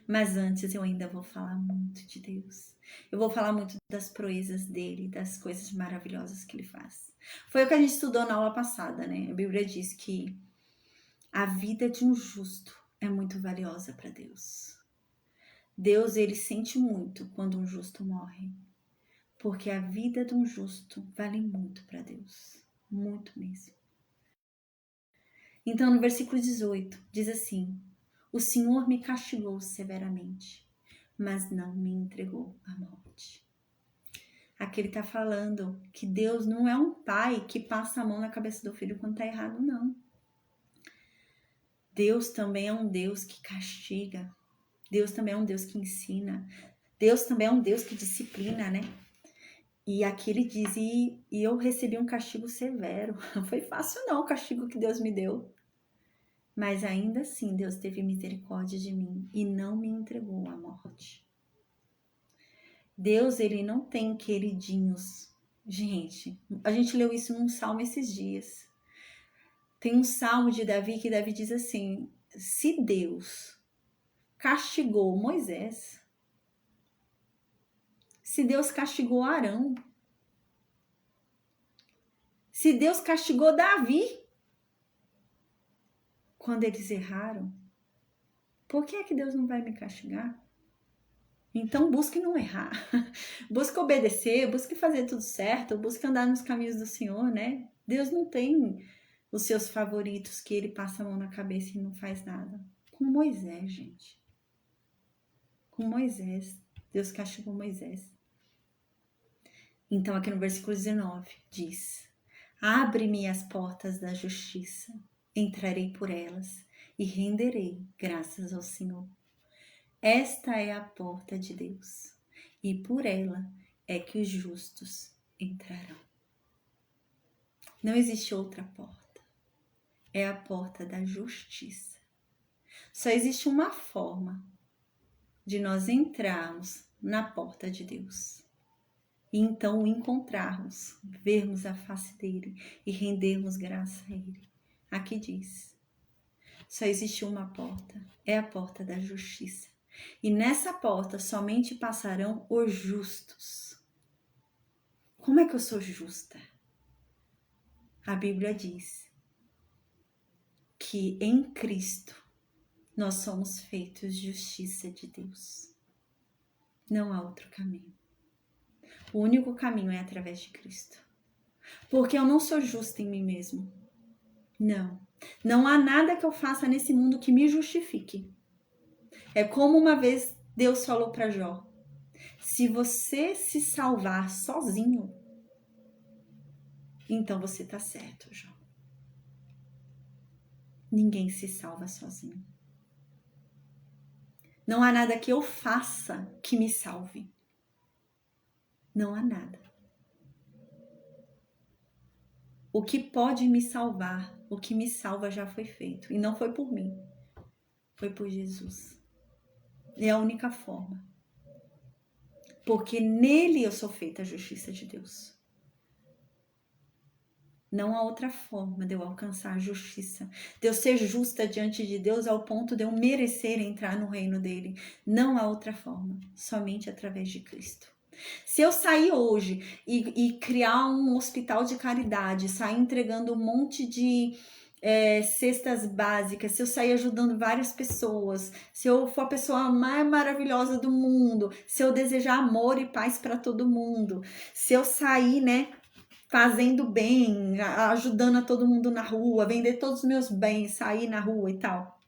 mas antes eu ainda vou falar muito de Deus. Eu vou falar muito das proezas dele, das coisas maravilhosas que ele faz. Foi o que a gente estudou na aula passada, né? A Bíblia diz que a vida de um justo é muito valiosa para Deus. Deus, ele sente muito quando um justo morre, porque a vida de um justo vale muito para Deus, muito mesmo. Então, no versículo 18, diz assim: o Senhor me castigou severamente, mas não me entregou à morte. Aqui ele está falando que Deus não é um pai que passa a mão na cabeça do filho quando está errado, não. Deus também é um Deus que castiga. Deus também é um Deus que ensina. Deus também é um Deus que disciplina, né? E aqui ele diz: e eu recebi um castigo severo. Não foi fácil não o castigo que Deus me deu. Mas ainda assim, Deus teve misericórdia de mim e não me entregou à morte. Deus, ele não tem queridinhos. Gente, a gente leu isso num salmo esses dias. Tem um salmo de Davi que Davi diz assim: se Deus castigou Moisés, se Deus castigou Arão, se Deus castigou Davi quando eles erraram, por que é que Deus não vai me castigar? Então busque não errar, busque obedecer, busque fazer tudo certo, busque andar nos caminhos do Senhor, né? Deus não tem os seus favoritos que ele passa a mão na cabeça e não faz nada. Com Moisés, gente. Com Moisés. Deus castigou Moisés. Então aqui no versículo 19 diz: abre-me as portas da justiça, entrarei por elas e renderei graças ao Senhor. Esta é a porta de Deus, e por ela é que os justos entrarão. Não existe outra porta. É a porta da justiça. Só existe uma forma de nós entrarmos na porta de Deus. E então o encontrarmos, vermos a face dele e rendermos graça a ele. Aqui diz: só existe uma porta, é a porta da justiça. E nessa porta somente passarão os justos. Como é que eu sou justa? A Bíblia diz que em Cristo nós somos feitos justiça de Deus. Não há outro caminho. O único caminho é através de Cristo. Porque eu não sou justa em mim mesmo. Não. Não há nada que eu faça nesse mundo que me justifique. É como uma vez Deus falou para Jó: se você se salvar sozinho, então você está certo, Jó. Ninguém se salva sozinho. Não há nada que eu faça que me salve. Não há nada. O que pode me salvar, o que me salva já foi feito. E não foi por mim, foi por Jesus. É a única forma. Porque nele eu sou feita a justiça de Deus. Não há outra forma de eu alcançar a justiça, de eu ser justa diante de Deus ao ponto de eu merecer entrar no reino dele. Não há outra forma, somente através de Cristo. Se eu sair hoje e criar um hospital de caridade, sair entregando um monte de cestas básicas, se eu sair ajudando várias pessoas, se eu for a pessoa mais maravilhosa do mundo, se eu desejar amor e paz para todo mundo, se eu sair, fazendo bem, ajudando a todo mundo na rua, vender todos os meus bens, sair na rua e tal,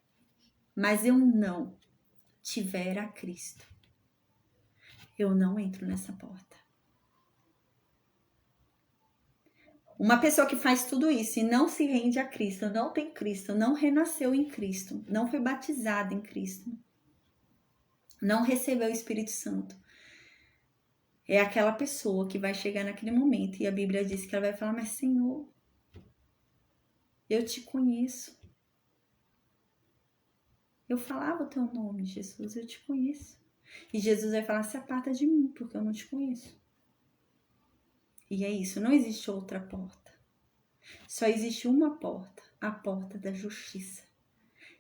mas eu não tiver a Cristo, eu não entro nessa porta. Uma pessoa que faz tudo isso e não se rende a Cristo, não tem Cristo, não renasceu em Cristo, não foi batizada em Cristo, não recebeu o Espírito Santo, é aquela pessoa que vai chegar naquele momento e a Bíblia diz que ela vai falar: mas Senhor, eu te conheço. Eu falava o teu nome, Jesus, eu te conheço. E Jesus vai falar: se aparta de mim, porque eu não te conheço. E é isso, não existe outra porta. Só existe uma porta, a porta da justiça.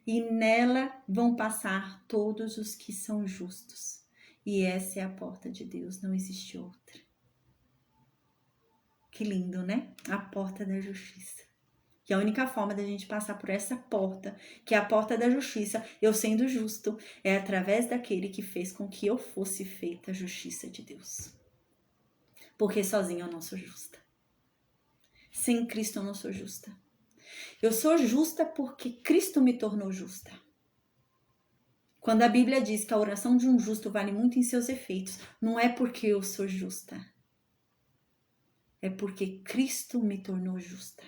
E nela vão passar todos os que são justos. E essa é a porta de Deus, não existe outra. Que lindo, né? A porta da justiça. Que a única forma da gente passar por essa porta, que é a porta da justiça, eu sendo justo, é através daquele que fez com que eu fosse feita a justiça de Deus. Porque sozinha eu não sou justa. Sem Cristo eu não sou justa. Eu sou justa porque Cristo me tornou justa. Quando a Bíblia diz que a oração de um justo vale muito em seus efeitos, não é porque eu sou justa. É porque Cristo me tornou justa.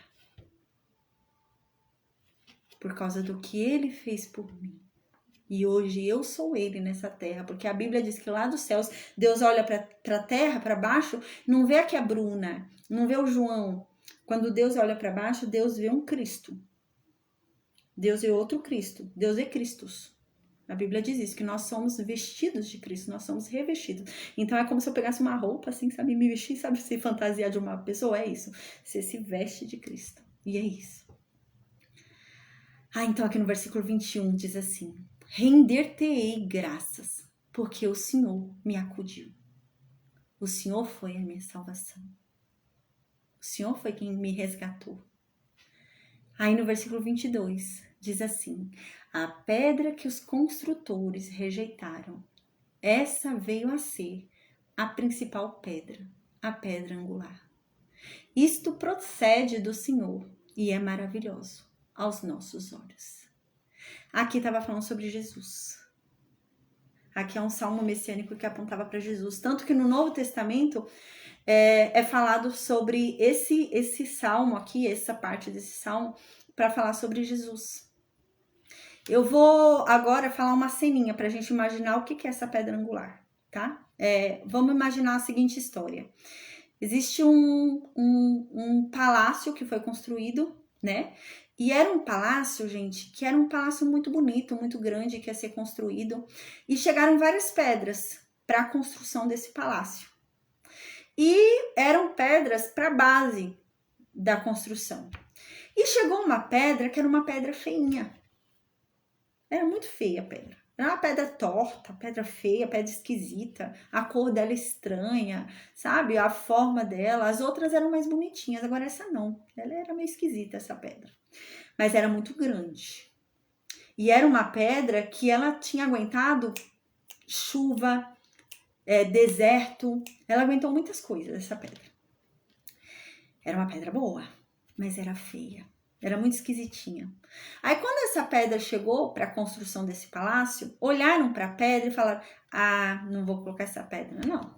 Por causa do que ele fez por mim. E hoje eu sou ele nessa terra, porque a Bíblia diz que lá dos céus, Deus olha para a terra, para baixo, não vê aqui a Bruna, não vê o João. Quando Deus olha para baixo, Deus vê um Cristo. Deus é outro Cristo. Deus é Cristos. A Bíblia diz isso, que nós somos vestidos de Cristo, nós somos revestidos. Então é como se eu pegasse uma roupa assim, sabe, me vestir, sabe, se fantasiar de uma pessoa, é isso. Você se veste de Cristo. E é isso. Então aqui no versículo 21 diz assim: render-te-ei graças, porque o Senhor me acudiu. O Senhor foi a minha salvação. O Senhor foi quem me resgatou. Aí no versículo 22 diz assim: a pedra que os construtores rejeitaram, essa veio a ser a principal pedra, a pedra angular. Isto procede do Senhor e é maravilhoso aos nossos olhos. Aqui estava falando sobre Jesus. Aqui é um salmo messiânico que apontava para Jesus. Tanto que no Novo Testamento é falado sobre esse salmo aqui, essa parte desse salmo, para falar sobre Jesus. Eu vou agora falar uma ceninha para a gente imaginar o que é essa pedra angular, tá? Vamos imaginar a seguinte história. Existe um palácio que foi construído, né? E era um palácio, gente, que era um palácio muito bonito, muito grande, que ia ser construído. E chegaram várias pedras para a construção desse palácio. E eram pedras para a base da construção. E chegou uma pedra que era uma pedra feinha. Era muito feia a pedra. Era uma pedra torta, pedra feia, pedra esquisita. A cor dela estranha, sabe? A forma dela. As outras eram mais bonitinhas, agora essa não. Ela era meio esquisita, essa pedra. Mas era muito grande. E era uma pedra que ela tinha aguentado chuva, deserto. Ela aguentou muitas coisas, essa pedra. Era uma pedra boa, mas era feia. Era muito esquisitinha. Aí quando essa pedra chegou para a construção desse palácio, olharam para a pedra e falaram: não vou colocar essa pedra, não.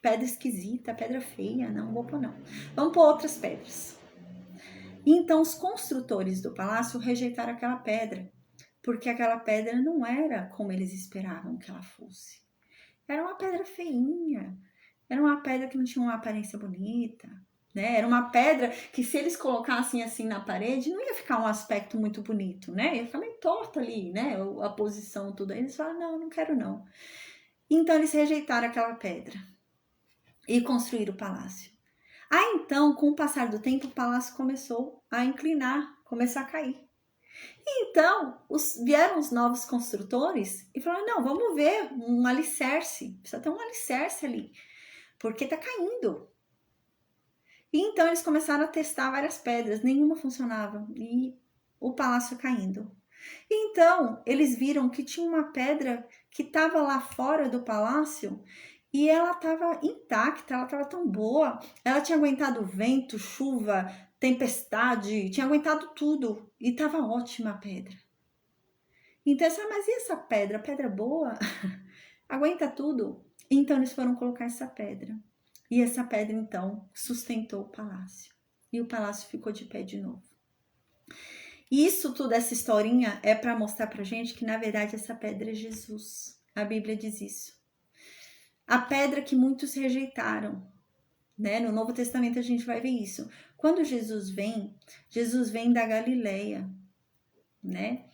Pedra esquisita, pedra feia, não vou pôr não. Vamos pôr outras pedras. Então os construtores do palácio rejeitaram aquela pedra, porque aquela pedra não era como eles esperavam que ela fosse. Era uma pedra feinha, era uma pedra que não tinha uma aparência bonita. Né? Era uma pedra que se eles colocassem assim na parede, não ia ficar um aspecto muito bonito, né? Ia ficar meio torto ali, né? A posição, tudo. Aí eles falaram, não quero não. Então eles rejeitaram aquela pedra e construíram o palácio. Então, com o passar do tempo, o palácio começou a inclinar, começou a cair. Então, vieram os novos construtores e falaram, não, vamos ver um alicerce, precisa ter um alicerce ali, porque tá caindo. E então eles começaram a testar várias pedras, nenhuma funcionava e o palácio caindo. Então eles viram que tinha uma pedra que estava lá fora do palácio e ela estava intacta, ela estava tão boa, ela tinha aguentado vento, chuva, tempestade, tinha aguentado tudo e estava ótima a pedra. Então, mas e essa pedra? Pedra boa? Aguenta tudo? Então eles foram colocar essa pedra. E essa pedra, então, sustentou o palácio. E o palácio ficou de pé de novo. E isso tudo, essa historinha, é para mostrar pra gente que, na verdade, essa pedra é Jesus. A Bíblia diz isso. A pedra que muitos rejeitaram. Né? No Novo Testamento a gente vai ver isso. Quando Jesus vem da Galileia. Né?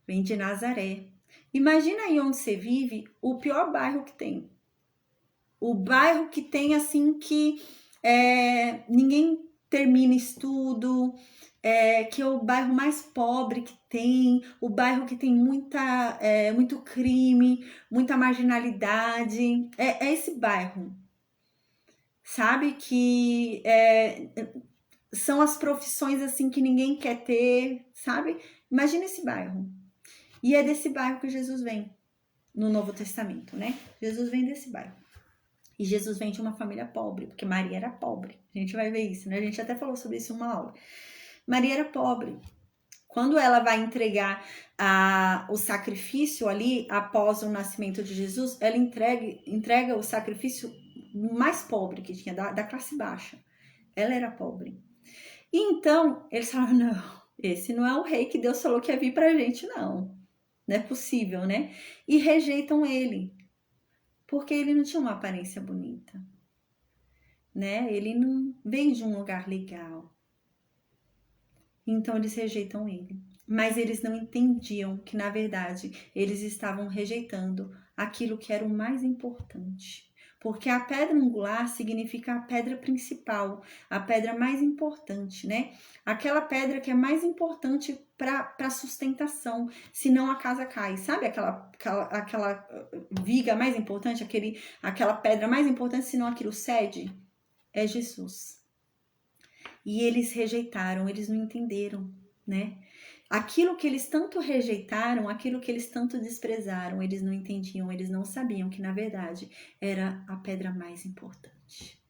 Vem de Nazaré. Imagina aí onde você vive, o pior bairro que tem. O bairro que tem, assim, que ninguém termina estudo, que é o bairro mais pobre que tem, o bairro que tem muito crime, muita marginalidade. É esse bairro, sabe? Que são as profissões, assim, que ninguém quer ter, sabe? Imagina esse bairro. E é desse bairro que Jesus vem no Novo Testamento, né? Jesus vem desse bairro. E Jesus vem de uma família pobre, porque Maria era pobre. A gente vai ver isso, né? A gente até falou sobre isso em uma aula. Maria era pobre. Quando ela vai entregar o sacrifício ali, após o nascimento de Jesus, ela entrega o sacrifício mais pobre que tinha, da classe baixa. Ela era pobre. E então, eles falaram, não, esse não é o rei que Deus falou que ia vir pra gente, não. Não é possível, né? E rejeitam ele. Porque ele não tinha uma aparência bonita, né? Ele não veio de um lugar legal. Então eles rejeitam ele. Mas eles não entendiam que, na verdade, eles estavam rejeitando aquilo que era o mais importante. Porque a pedra angular significa a pedra principal, a pedra mais importante, né? Aquela pedra que é mais importante para a sustentação, senão a casa cai. Sabe aquela viga mais importante, aquela pedra mais importante, senão aquilo cede? É Jesus. E eles rejeitaram, eles não entenderam, né? Aquilo que eles tanto rejeitaram, aquilo que eles tanto desprezaram, eles não entendiam, eles não sabiam que, na verdade, era a pedra mais importante.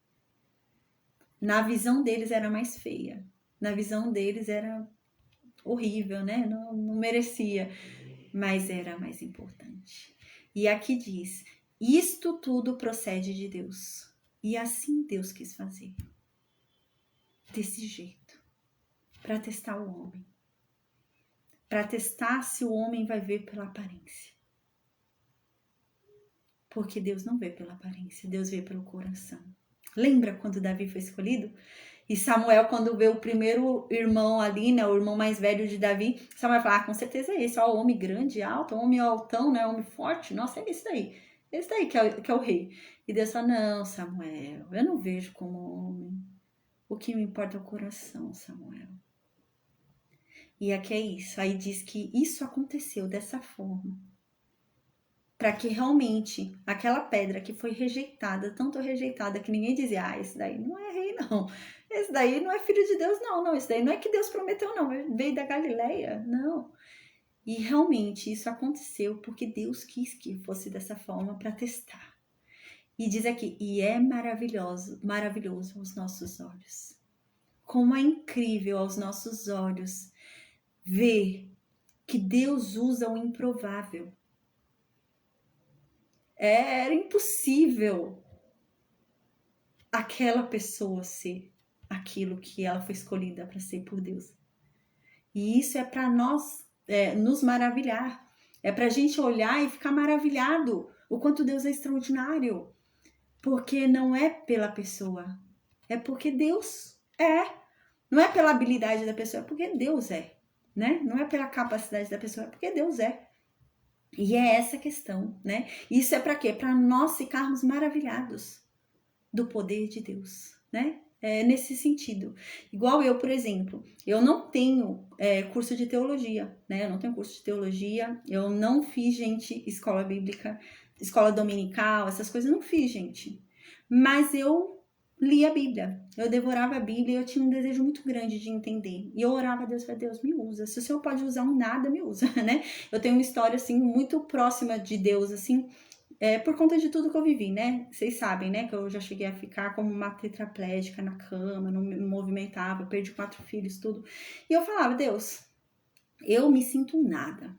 Na visão deles era mais feia. Na visão deles era horrível, né? Não merecia. Mas era a mais importante. E aqui diz, isto tudo procede de Deus. E assim Deus quis fazer. Desse jeito. Para testar o homem. Para testar se o homem vai ver pela aparência. Porque Deus não vê pela aparência, Deus vê pelo coração. Lembra quando Davi foi escolhido? E Samuel, quando vê o primeiro irmão ali, né, o irmão mais velho de Davi, Samuel fala, com certeza é esse, ó, homem grande, alto, homem altão, né, homem forte, nossa, é esse daí que é o rei. E Deus fala, não, Samuel, eu não vejo como homem, o que me importa é o coração, Samuel. E aqui é isso, aí diz que isso aconteceu dessa forma, para que realmente aquela pedra que foi rejeitada, tanto rejeitada que ninguém dizia, esse daí não é rei não, esse daí não é filho de Deus não, esse daí não é que Deus prometeu não, veio da Galileia, não. E realmente isso aconteceu porque Deus quis que fosse dessa forma para testar. E diz aqui, e é maravilhoso aos nossos olhos. Como é incrível aos nossos olhos ver que Deus usa o improvável. Era impossível aquela pessoa ser aquilo que ela foi escolhida para ser por Deus. E isso é para nós nos maravilhar. É para a gente olhar e ficar maravilhado o quanto Deus é extraordinário. Porque não é pela pessoa, é porque Deus é. Não é pela habilidade da pessoa, é porque Deus é. Né? Não é pela capacidade da pessoa, é porque Deus é. E é essa a questão, né? Isso é para quê? Para nós ficarmos maravilhados do poder de Deus, né? Nesse sentido. Igual eu, por exemplo, eu não tenho curso de teologia, né? Eu não tenho curso de teologia, eu não fiz, gente, escola bíblica, escola dominical, essas coisas, eu não fiz, gente. Mas eu li a Bíblia, eu devorava a Bíblia e eu tinha um desejo muito grande de entender. E eu orava a Deus, falei, Deus, me usa. Se o Senhor pode usar um nada, me usa, né? Eu tenho uma história, assim, muito próxima de Deus, assim, por conta de tudo que eu vivi, né? Vocês sabem, né? Que eu já cheguei a ficar como uma tetraplégica na cama, não me movimentava, perdi 4 filhos, tudo. E eu falava, Deus, eu me sinto nada.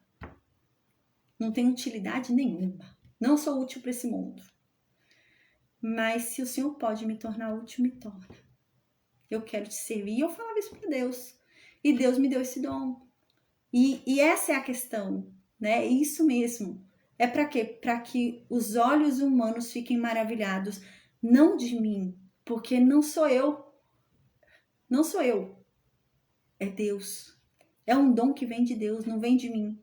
Não tenho utilidade nenhuma. Não sou útil para esse mundo. Mas se o Senhor pode me tornar útil, me torna. Eu quero te servir. E eu falava isso para Deus. E Deus me deu esse dom. E essa é a questão, né? É isso mesmo. É para quê? Para que os olhos humanos fiquem maravilhados, não de mim, porque não sou eu. Não sou eu. É Deus. É um dom que vem de Deus, não vem de mim.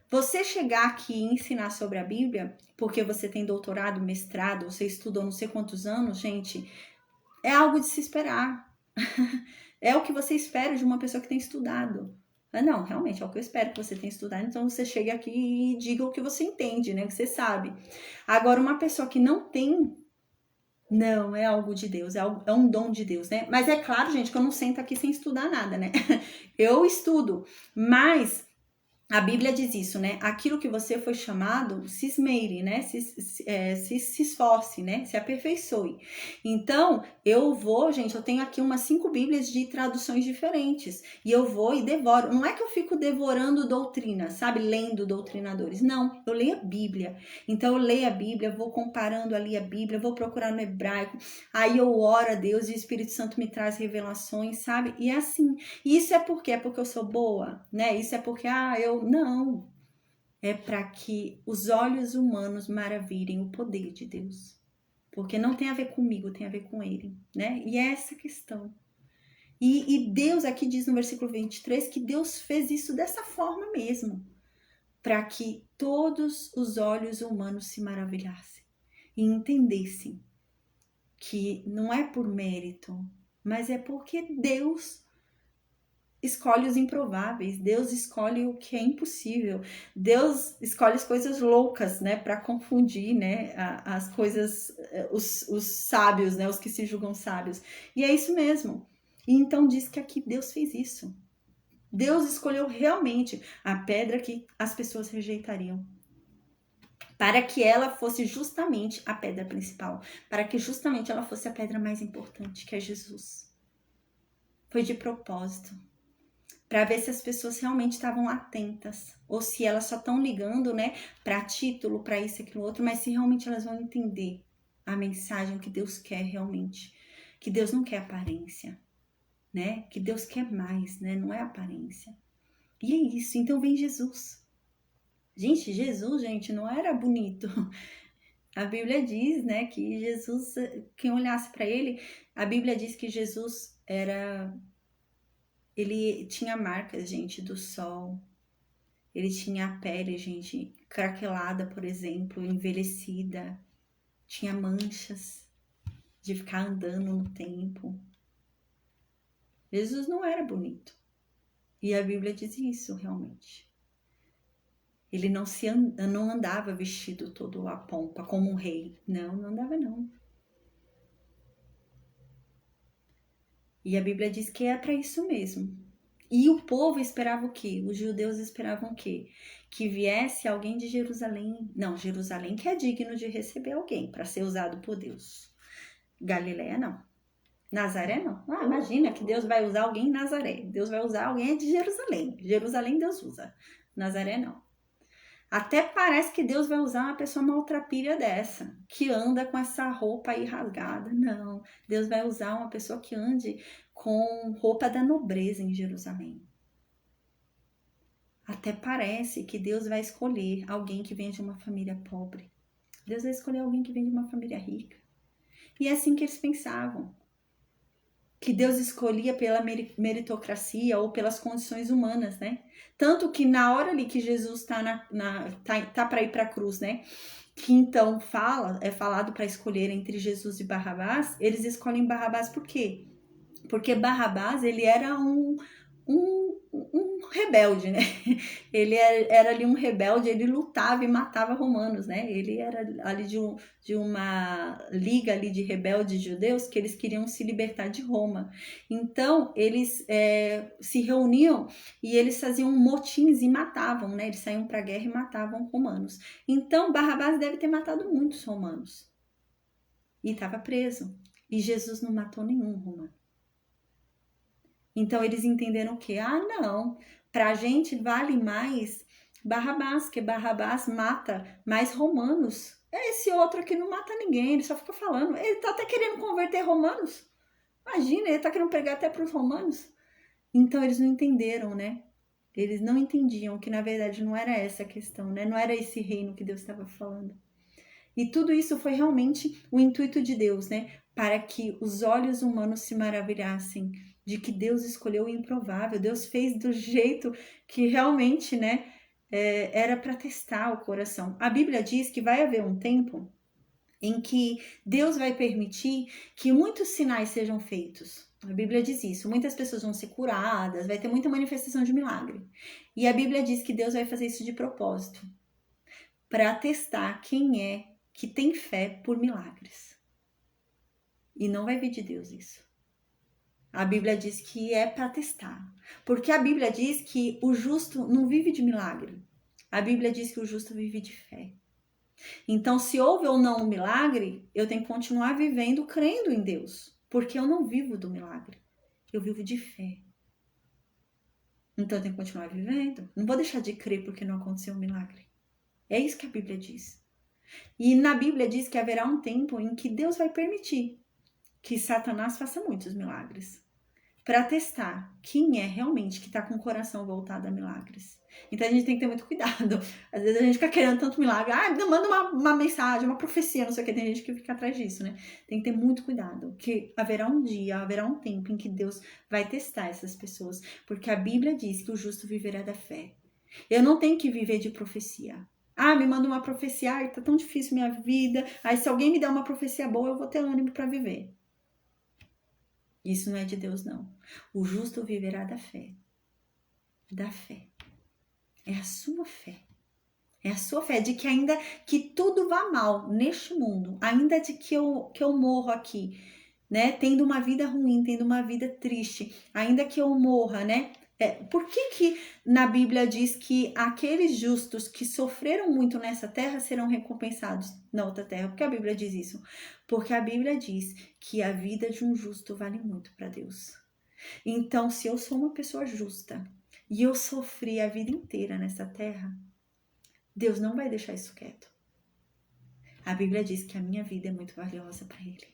Você chegar aqui e ensinar sobre a Bíblia, porque você tem doutorado, mestrado, você estudou não sei quantos anos, gente, é algo de se esperar. É o que você espera de uma pessoa que tem estudado. Não, realmente, é o que eu espero que você tenha estudado. Então, você chegue aqui e diga o que você entende, né? O que você sabe. Agora, uma pessoa que não tem, não, é algo de Deus, é um dom de Deus, né? Mas é claro, gente, que eu não sento aqui sem estudar nada, né? Eu estudo, mas a Bíblia diz isso, né? Aquilo que você foi chamado, se esmeire, né? Se esforce, né? Se aperfeiçoe. Então, eu tenho aqui umas 5 Bíblias de traduções diferentes. E eu vou e devoro. Não é que eu fico devorando doutrina, sabe? Lendo doutrinadores. Não, eu leio a Bíblia. Então, eu leio a Bíblia, vou comparando ali a Bíblia, vou procurar no hebraico. Aí eu oro a Deus e o Espírito Santo me traz revelações, sabe? E é assim. E isso é por quê? É porque eu sou boa, né? Isso é porque, não. É para que os olhos humanos maravilhem o poder de Deus. Porque não tem a ver comigo, tem a ver com ele, né? E é essa questão. E Deus aqui diz no versículo 23 que Deus fez isso dessa forma mesmo, para que todos os olhos humanos se maravilhassem e entendessem que não é por mérito, mas é porque Deus escolhe os improváveis, Deus escolhe o que é impossível, Deus escolhe as coisas loucas, né, para confundir, né, as coisas, os sábios, né, os que se julgam sábios. E é isso mesmo. E então diz que aqui Deus fez isso. Deus escolheu realmente a pedra que as pessoas rejeitariam, para que ela fosse justamente a pedra principal, para que justamente ela fosse a pedra mais importante, que é Jesus. Foi de propósito, para ver se as pessoas realmente estavam atentas, ou se elas só estão ligando, né, para título, para isso, aquilo, outro, mas se realmente elas vão entender a mensagem que Deus quer realmente, que Deus não quer aparência, né, que Deus quer mais, né, não é aparência. E é isso, então vem Jesus. Gente, Jesus, gente, não era bonito. A Bíblia diz, né, que Jesus, quem olhasse para ele, a Bíblia diz que Jesus ele tinha marcas, gente, do sol. Ele tinha a pele, gente, craquelada, por exemplo, envelhecida. Tinha manchas de ficar andando no tempo. Jesus não era bonito. E a Bíblia diz isso, realmente. Ele não andava vestido todo a pompa, como um rei. Não andava, não. E a Bíblia diz que é para isso mesmo. E o povo esperava o quê? Os judeus esperavam o quê? Que viesse alguém de Jerusalém. Não, Jerusalém que é digno de receber alguém para ser usado por Deus. Galiléia não. Nazaré não. Ah, imagina que Deus vai usar alguém em Nazaré. Deus vai usar alguém de Jerusalém. Jerusalém Deus usa. Nazaré não. Até parece que Deus vai usar uma pessoa maltrapilha dessa, que anda com essa roupa aí rasgada. Não, Deus vai usar uma pessoa que ande com roupa da nobreza em Jerusalém. Até parece que Deus vai escolher alguém que vem de uma família pobre. Deus vai escolher alguém que vem de uma família rica. E é assim que eles pensavam. Que Deus escolhia pela meritocracia ou pelas condições humanas, né? Tanto que na hora ali que Jesus tá para ir para a cruz, né? Que então é falado para escolher entre Jesus e Barrabás, eles escolhem Barrabás por quê? Porque Barrabás, ele era um rebelde, né? Ele era ali um rebelde, ele lutava e matava romanos, né? Ele era ali de uma liga ali de rebeldes judeus que eles queriam se libertar de Roma. Então, eles se reuniam e eles faziam motins e matavam, né? Eles saíam para a guerra e matavam romanos. Então, Barrabás deve ter matado muitos romanos. E estava preso. E Jesus não matou nenhum romano. Então eles entenderam o quê? Ah, não, pra gente vale mais Barrabás, que Barrabás mata mais romanos. Esse outro aqui não mata ninguém, ele só fica falando. Ele tá até querendo converter romanos. Imagina, ele tá querendo pegar até pros romanos. Então eles não entenderam, né? Eles não entendiam que na verdade não era essa a questão, né? Não era esse reino que Deus estava falando. E tudo isso foi realmente o intuito de Deus, né? Para que os olhos humanos se maravilhassem de que Deus escolheu o improvável. Deus fez do jeito que realmente, né? Era para testar o coração. A Bíblia diz que vai haver um tempo em que Deus vai permitir que muitos sinais sejam feitos. A Bíblia diz isso. Muitas pessoas vão ser curadas, vai ter muita manifestação de milagre. E a Bíblia diz que Deus vai fazer isso de propósito, para testar quem é que tem fé por milagres. E não vai vir de Deus isso. A Bíblia diz que é para testar. Porque a Bíblia diz que o justo não vive de milagre. A Bíblia diz que o justo vive de fé. Então, se houve ou não um milagre, eu tenho que continuar vivendo crendo em Deus. Porque eu não vivo do milagre. Eu vivo de fé. Então, eu tenho que continuar vivendo. Não vou deixar de crer porque não aconteceu um milagre. É isso que a Bíblia diz. E na Bíblia diz que haverá um tempo em que Deus vai permitir que Satanás faça muitos milagres. para testar quem é realmente que está com o coração voltado a milagres. Então a gente tem que ter muito cuidado. Às vezes a gente fica querendo tanto milagre. Manda uma mensagem, uma profecia, não sei o que. Tem gente que fica atrás disso, né? Tem que ter muito cuidado. Que haverá um dia, haverá um tempo em que Deus vai testar essas pessoas. Porque a Bíblia diz que o justo viverá da fé. Eu não tenho que viver de profecia. Me manda uma profecia. Tá tão difícil minha vida. Aí se alguém me der uma profecia boa, eu vou ter ânimo para viver. Isso não é de Deus, não. O justo viverá da fé. Da fé. É a sua fé. É a sua fé de que ainda que tudo vá mal neste mundo, ainda de que eu morro aqui, né? Tendo uma vida ruim, tendo uma vida triste, ainda que eu morra, né? Por que na Bíblia diz que aqueles justos que sofreram muito nessa terra serão recompensados na outra terra? Por que a Bíblia diz isso? Porque a Bíblia diz que a vida de um justo vale muito para Deus. Então, se eu sou uma pessoa justa e eu sofri a vida inteira nessa terra, Deus não vai deixar isso quieto. A Bíblia diz que a minha vida é muito valiosa para Ele.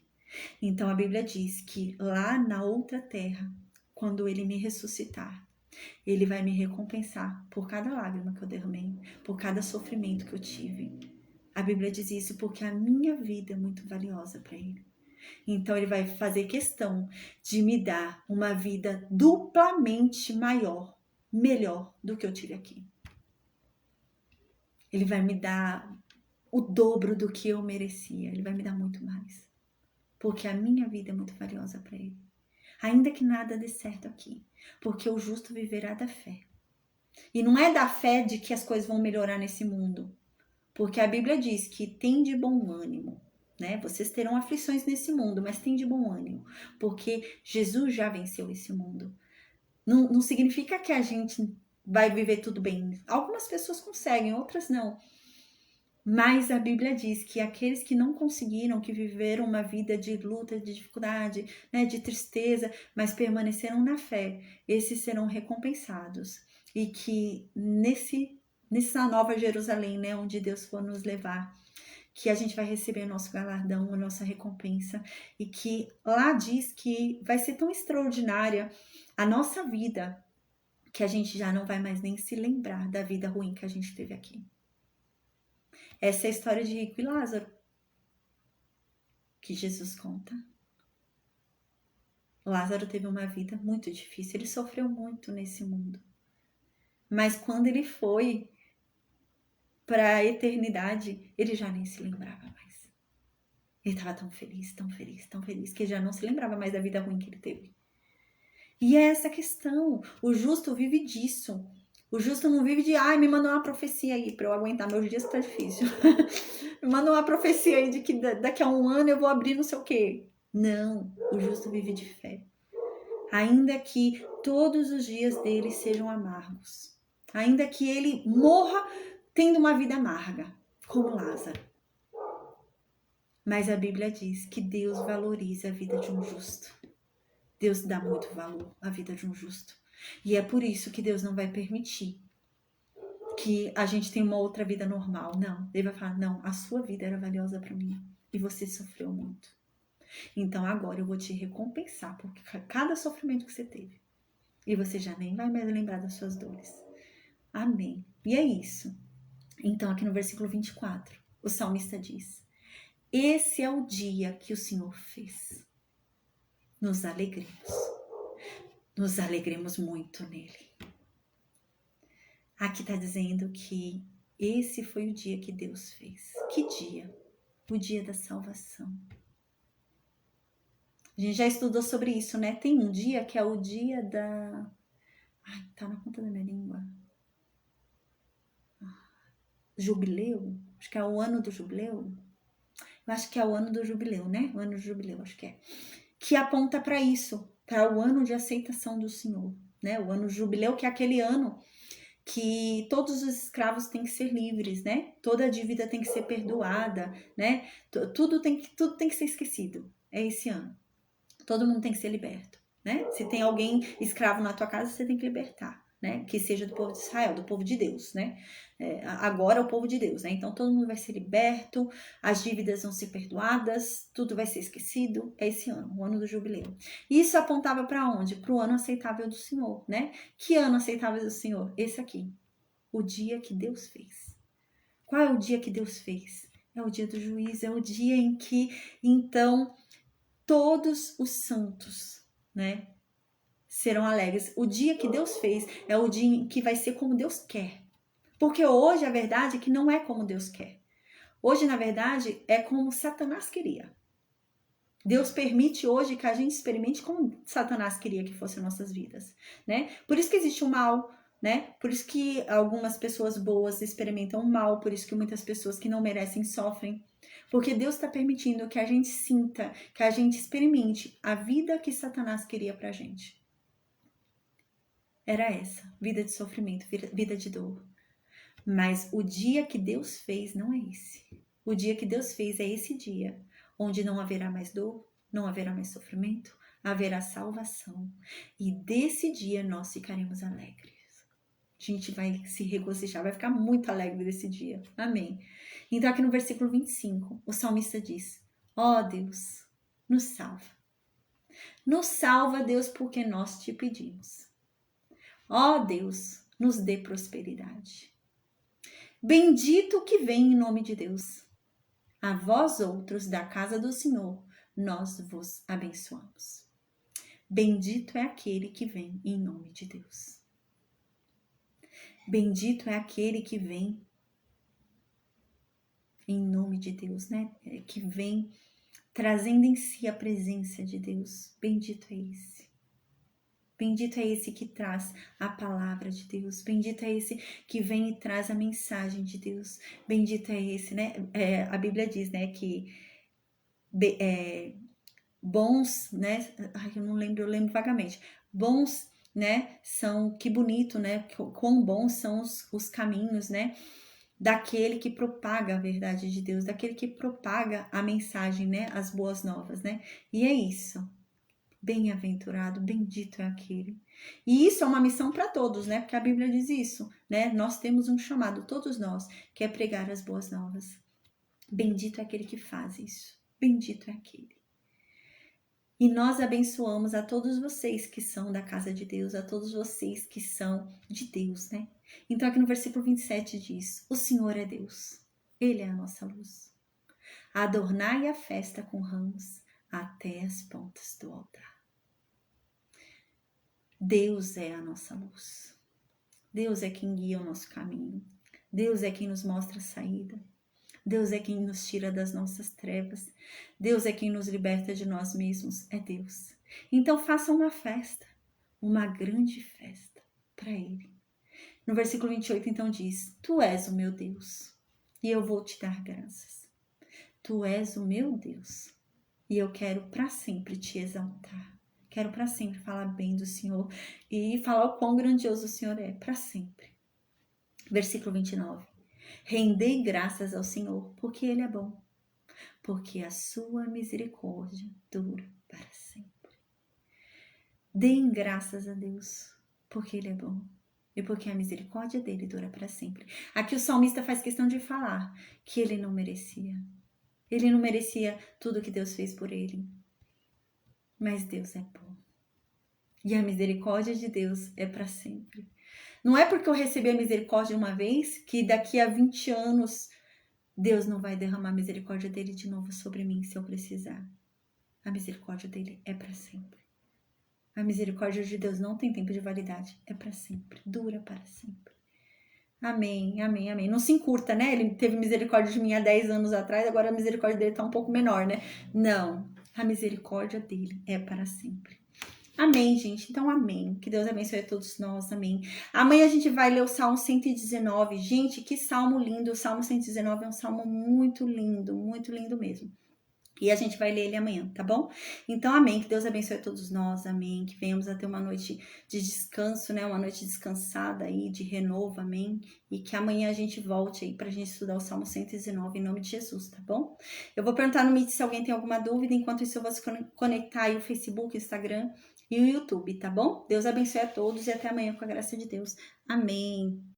Então, a Bíblia diz que lá na outra terra, quando Ele me ressuscitar, Ele vai me recompensar por cada lágrima que eu derramei, por cada sofrimento que eu tive. A Bíblia diz isso porque a minha vida é muito valiosa para Ele. Então, Ele vai fazer questão de me dar uma vida duplamente maior, melhor do que eu tive aqui. Ele vai me dar o dobro do que eu merecia. Ele vai me dar muito mais. Porque a minha vida é muito valiosa para Ele. Ainda que nada dê certo aqui. Porque o justo viverá da fé. E não é da fé de que as coisas vão melhorar nesse mundo. Porque a Bíblia diz que tem de bom ânimo. Né? Vocês terão aflições nesse mundo, mas tem de bom ânimo. Porque Jesus já venceu esse mundo. Não significa que a gente vai viver tudo bem. Algumas pessoas conseguem, outras não. Mas a Bíblia diz que aqueles que não conseguiram, que viveram uma vida de luta, de dificuldade, né, de tristeza, mas permaneceram na fé, esses serão recompensados. E que nessa nova Jerusalém, né, onde Deus for nos levar, que a gente vai receber o nosso galardão, a nossa recompensa, e que lá diz que vai ser tão extraordinária a nossa vida, que a gente já não vai mais nem se lembrar da vida ruim que a gente teve aqui. Essa é a história de Rico e Lázaro, que Jesus conta. Lázaro teve uma vida muito difícil, ele sofreu muito nesse mundo. Mas quando ele foi para a eternidade, ele já nem se lembrava mais. Ele estava tão feliz, tão feliz, tão feliz, que ele já não se lembrava mais da vida ruim que ele teve. E é essa questão, o justo vive disso. O justo não vive de, me manda uma profecia aí pra eu aguentar meus dias, tá difícil. Me manda uma profecia aí de que daqui a um ano eu vou abrir não sei o quê. Não, o justo vive de fé. Ainda que todos os dias dele sejam amargos. Ainda que ele morra tendo uma vida amarga, como Lázaro. Mas a Bíblia diz que Deus valoriza a vida de um justo. Deus dá muito valor à vida de um justo. E é por isso que Deus não vai permitir que a gente tenha uma outra vida normal. Não, Ele vai falar, não, a sua vida era valiosa para mim e você sofreu muito. Então agora eu vou te recompensar por cada sofrimento que você teve. E você já nem vai mais lembrar das suas dores. Amém. E é isso. Então aqui no versículo 24, o salmista diz, esse é o dia que o Senhor fez. Nos alegremos muito nele. Aqui está dizendo que esse foi o dia que Deus fez. Que dia? O dia da salvação. A gente já estudou sobre isso, né? Tem um dia que é o dia da... tá na ponta da minha língua. Jubileu? Acho que é o ano do jubileu. Eu acho que é o ano do jubileu, né? O ano do jubileu, acho que é. Que aponta para isso, para o ano de aceitação do Senhor, né? O ano do jubileu, que é aquele ano que todos os escravos têm que ser livres, né? Toda dívida tem que ser perdoada, né? Tudo tem que ser esquecido. É esse ano. Todo mundo tem que ser liberto, né? Se tem alguém escravo na tua casa, você tem que libertar. né? Que seja do povo de Israel, do povo de Deus, né? Agora é o povo de Deus, né? Então todo mundo vai ser liberto, as dívidas vão ser perdoadas, tudo vai ser esquecido. É esse ano, o ano do jubileu. Isso apontava para onde? Para o ano aceitável do Senhor, né? Que ano aceitável do Senhor? Esse aqui, o dia que Deus fez. Qual é o dia que Deus fez? É o dia do juízo, é o dia em que, então, todos os santos, né, serão alegres. O dia que Deus fez é o dia em que vai ser como Deus quer. Porque hoje a verdade é que não é como Deus quer. Hoje, na verdade, é como Satanás queria. Deus permite hoje que a gente experimente como Satanás queria que fossem nossas vidas, né? Por isso que existe o mal, né? Por isso que algumas pessoas boas experimentam o mal, por isso que muitas pessoas que não merecem sofrem. Porque Deus está permitindo que a gente sinta, que a gente experimente a vida que Satanás queria pra gente. Era essa, vida de sofrimento, vida de dor. Mas o dia que Deus fez não é esse. O dia que Deus fez é esse dia, onde não haverá mais dor, não haverá mais sofrimento, haverá salvação. E desse dia nós ficaremos alegres. A gente vai se regozijar, vai ficar muito alegre desse dia. Amém. Então aqui no versículo 25, o salmista diz: ó Deus, nos salva. Nos salva, Deus, porque nós te pedimos. Ó Deus, nos dê prosperidade. Bendito o que vem em nome de Deus. A vós outros da casa do Senhor, nós vos abençoamos. Bendito é aquele que vem em nome de Deus. Bendito é aquele que vem em nome de Deus, né? Que vem trazendo em si a presença de Deus. Bendito é esse. Bendito é esse que traz a palavra de Deus. Bendito é esse que vem e traz a mensagem de Deus. Bendito é esse, né? A Bíblia diz, né, que bons, né? Ai, eu não lembro, eu lembro vagamente. Bons, né? São, que bonito, né? Quão bons são os caminhos, né? Daquele que propaga a verdade de Deus, daquele que propaga a mensagem, né? As boas novas, né? E é isso. Bem-aventurado, bendito é aquele. E isso é uma missão para todos, né? Porque a Bíblia diz isso, né? Nós temos um chamado, todos nós, que é pregar as boas novas. Bendito é aquele que faz isso. Bendito é aquele. E nós abençoamos a todos vocês que são da casa de Deus, a todos vocês que são de Deus, né? Então aqui no versículo 27 diz: o Senhor é Deus, Ele é a nossa luz. Adornai a festa com ramos até as pontas do altar. Deus é a nossa luz. Deus é quem guia o nosso caminho. Deus é quem nos mostra a saída. Deus é quem nos tira das nossas trevas. Deus é quem nos liberta de nós mesmos. É Deus. Então faça uma festa, uma grande festa para Ele. No versículo 28 então diz: tu és o meu Deus e eu vou te dar graças. Tu és o meu Deus e eu quero para sempre te exaltar. Quero para sempre falar bem do Senhor e falar o quão grandioso o Senhor é, para sempre. Versículo 29. Rendei graças ao Senhor, porque Ele é bom, porque a sua misericórdia dura para sempre. Deem graças a Deus, porque Ele é bom e porque a misericórdia dele dura para sempre. Aqui o salmista faz questão de falar que ele não merecia. Ele não merecia tudo que Deus fez por ele. Mas Deus é bom. E a misericórdia de Deus é para sempre. Não é porque eu recebi a misericórdia uma vez que daqui a 20 anos Deus não vai derramar a misericórdia dele de novo sobre mim se eu precisar. A misericórdia dele é para sempre. A misericórdia de Deus não tem tempo de validade. É para sempre. Dura para sempre. Amém, amém, amém. Não se encurta, né? Ele teve misericórdia de mim há 10 anos atrás, agora a misericórdia dele tá um pouco menor, né? Não. A misericórdia dele é para sempre. Amém, gente. Então, amém. Que Deus abençoe a todos nós. Amém. Amanhã a gente vai ler o Salmo 119. Gente, que salmo lindo. O Salmo 119 é um salmo muito lindo mesmo. E a gente vai ler ele amanhã, tá bom? Então, amém. Que Deus abençoe a todos nós, amém. Que venhamos a ter uma noite de descanso, né? Uma noite descansada aí, de renovo, amém. E que amanhã a gente volte aí pra gente estudar o Salmo 119 em nome de Jesus, tá bom? Eu vou perguntar no Meet se alguém tem alguma dúvida. Enquanto isso, eu vou se conectar aí o Facebook, o Instagram e o YouTube, tá bom? Deus abençoe a todos e até amanhã com a graça de Deus. Amém.